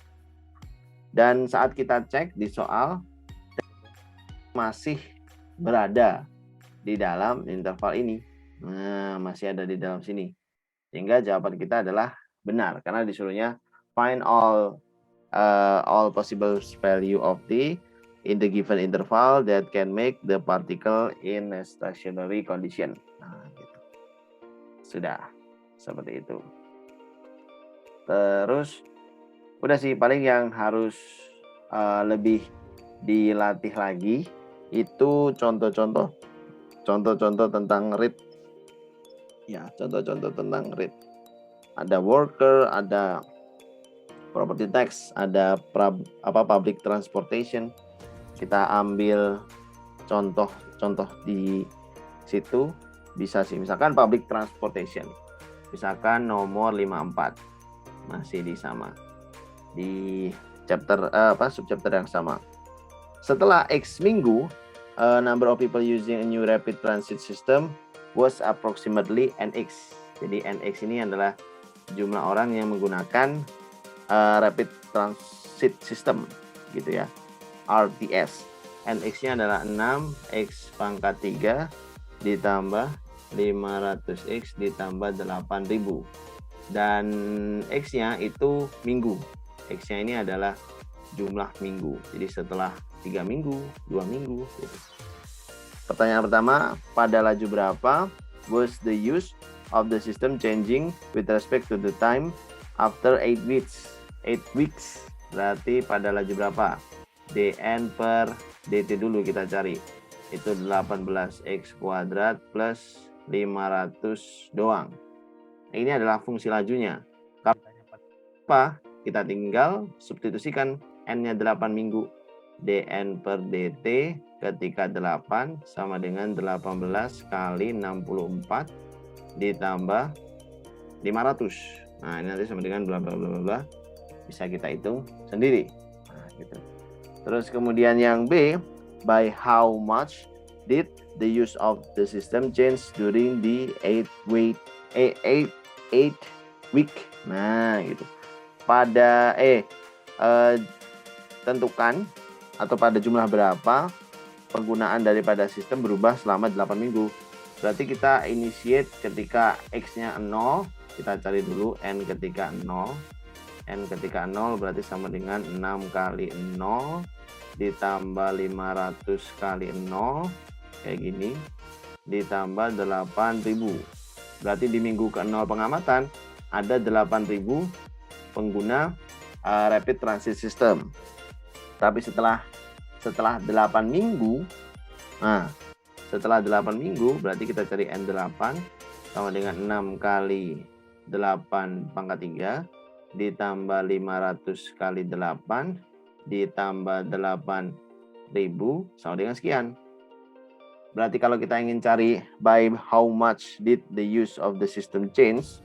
Dan saat kita cek di soal, masih berada di dalam interval ini. Nah, masih ada di dalam sini. Sehingga jawaban kita adalah benar. Karena disuruhnya find all possible value of T in the given interval that can make the particle in a stationary condition. Nah, gitu. Sudah seperti itu. Terus udah sih, paling yang harus lebih dilatih lagi itu contoh-contoh tentang read. Ya, contoh-contoh tentang read. Ada worker, ada property text, ada public transportation. Kita ambil contoh di situ, bisa sih, misalkan public transportation, misalkan nomor 54, masih di chapter subchapter yang sama. Setelah X minggu, number of people using a new rapid transit system was approximately NX. Jadi NX ini adalah jumlah orang yang menggunakan rapid transit system, gitu ya. RTS. NX-nya adalah 6 X pangkat 3 ditambah 500X ditambah 8.000. Dan X-nya itu minggu. X-nya ini adalah jumlah minggu. Jadi setelah 3 minggu, 2 minggu gitu. Pertanyaan pertama, pada laju berapa was the use of the system changing with respect to the time after 8 weeks? 8 weeks. Berarti pada laju berapa? dN per dt dulu kita cari. Itu 18x kuadrat plus 500 doang. Ini adalah fungsi lajunya. Kalau apa? Kita tinggal substitusikan n-nya 8 minggu. dN per dt ketika 8 sama dengan 18 kali 64 ditambah 500. Nah, ini nanti sama dengan bla bla bla bla. Bisa kita hitung sendiri. Nah, gitu. Terus kemudian yang B, by how much did the use of the system change during the 8 week. Nah, gitu. Pada tentukan atau pada jumlah berapa penggunaan daripada sistem berubah selama 8 minggu. Berarti kita initiate ketika X-nya 0, kita cari dulu N ketika 0. N ketika 0 berarti sama dengan 6 kali 0 ditambah 500 kali 0 kayak gini ditambah 8.000. Berarti di minggu ke-0 pengamatan ada 8.000 pengguna rapid transit system. Tapi setelah 8 minggu, nah setelah 8 minggu berarti kita cari N8 sama dengan 6 kali 8 pangkat 3 ditambah 500 kali 8 ditambah 8.000 sama dengan sekian. Berarti kalau kita ingin cari by how much did the use of the system change,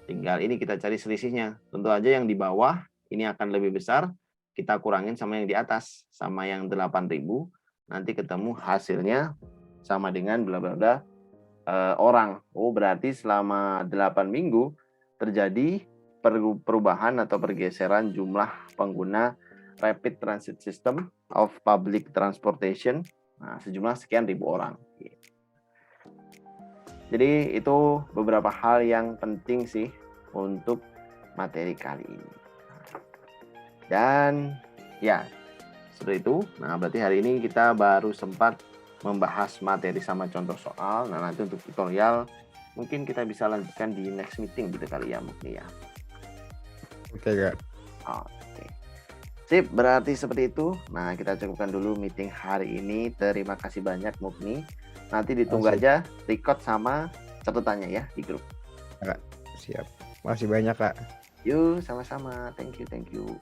tinggal ini kita cari selisihnya. Tentu aja yang di bawah ini akan lebih besar, kita kurangin sama yang di atas, sama yang 8.000, nanti ketemu hasilnya sama dengan bla bla bla orang. Oh, berarti selama 8 minggu terjadi perubahan atau pergeseran jumlah pengguna rapid transit system of public transportation, nah, sejumlah sekian ribu orang. Jadi itu beberapa hal yang penting sih untuk materi kali ini. Dan ya, seperti itu. Nah, berarti hari ini kita baru sempat membahas materi sama contoh soal. Nah, nanti untuk tutorial mungkin kita bisa lanjutkan di next meeting gitu kali ya, Mukni ya. Oke, Kak. Oke. Sip, berarti seperti itu. Nah, kita cukupkan dulu meeting hari ini. Terima kasih banyak, Mukni. Nanti ditunggu Sip. aja record sama catatannya ya di grup. Kak, siap. Makasih banyak, Kak. Yuk, sama-sama. Thank you, thank you.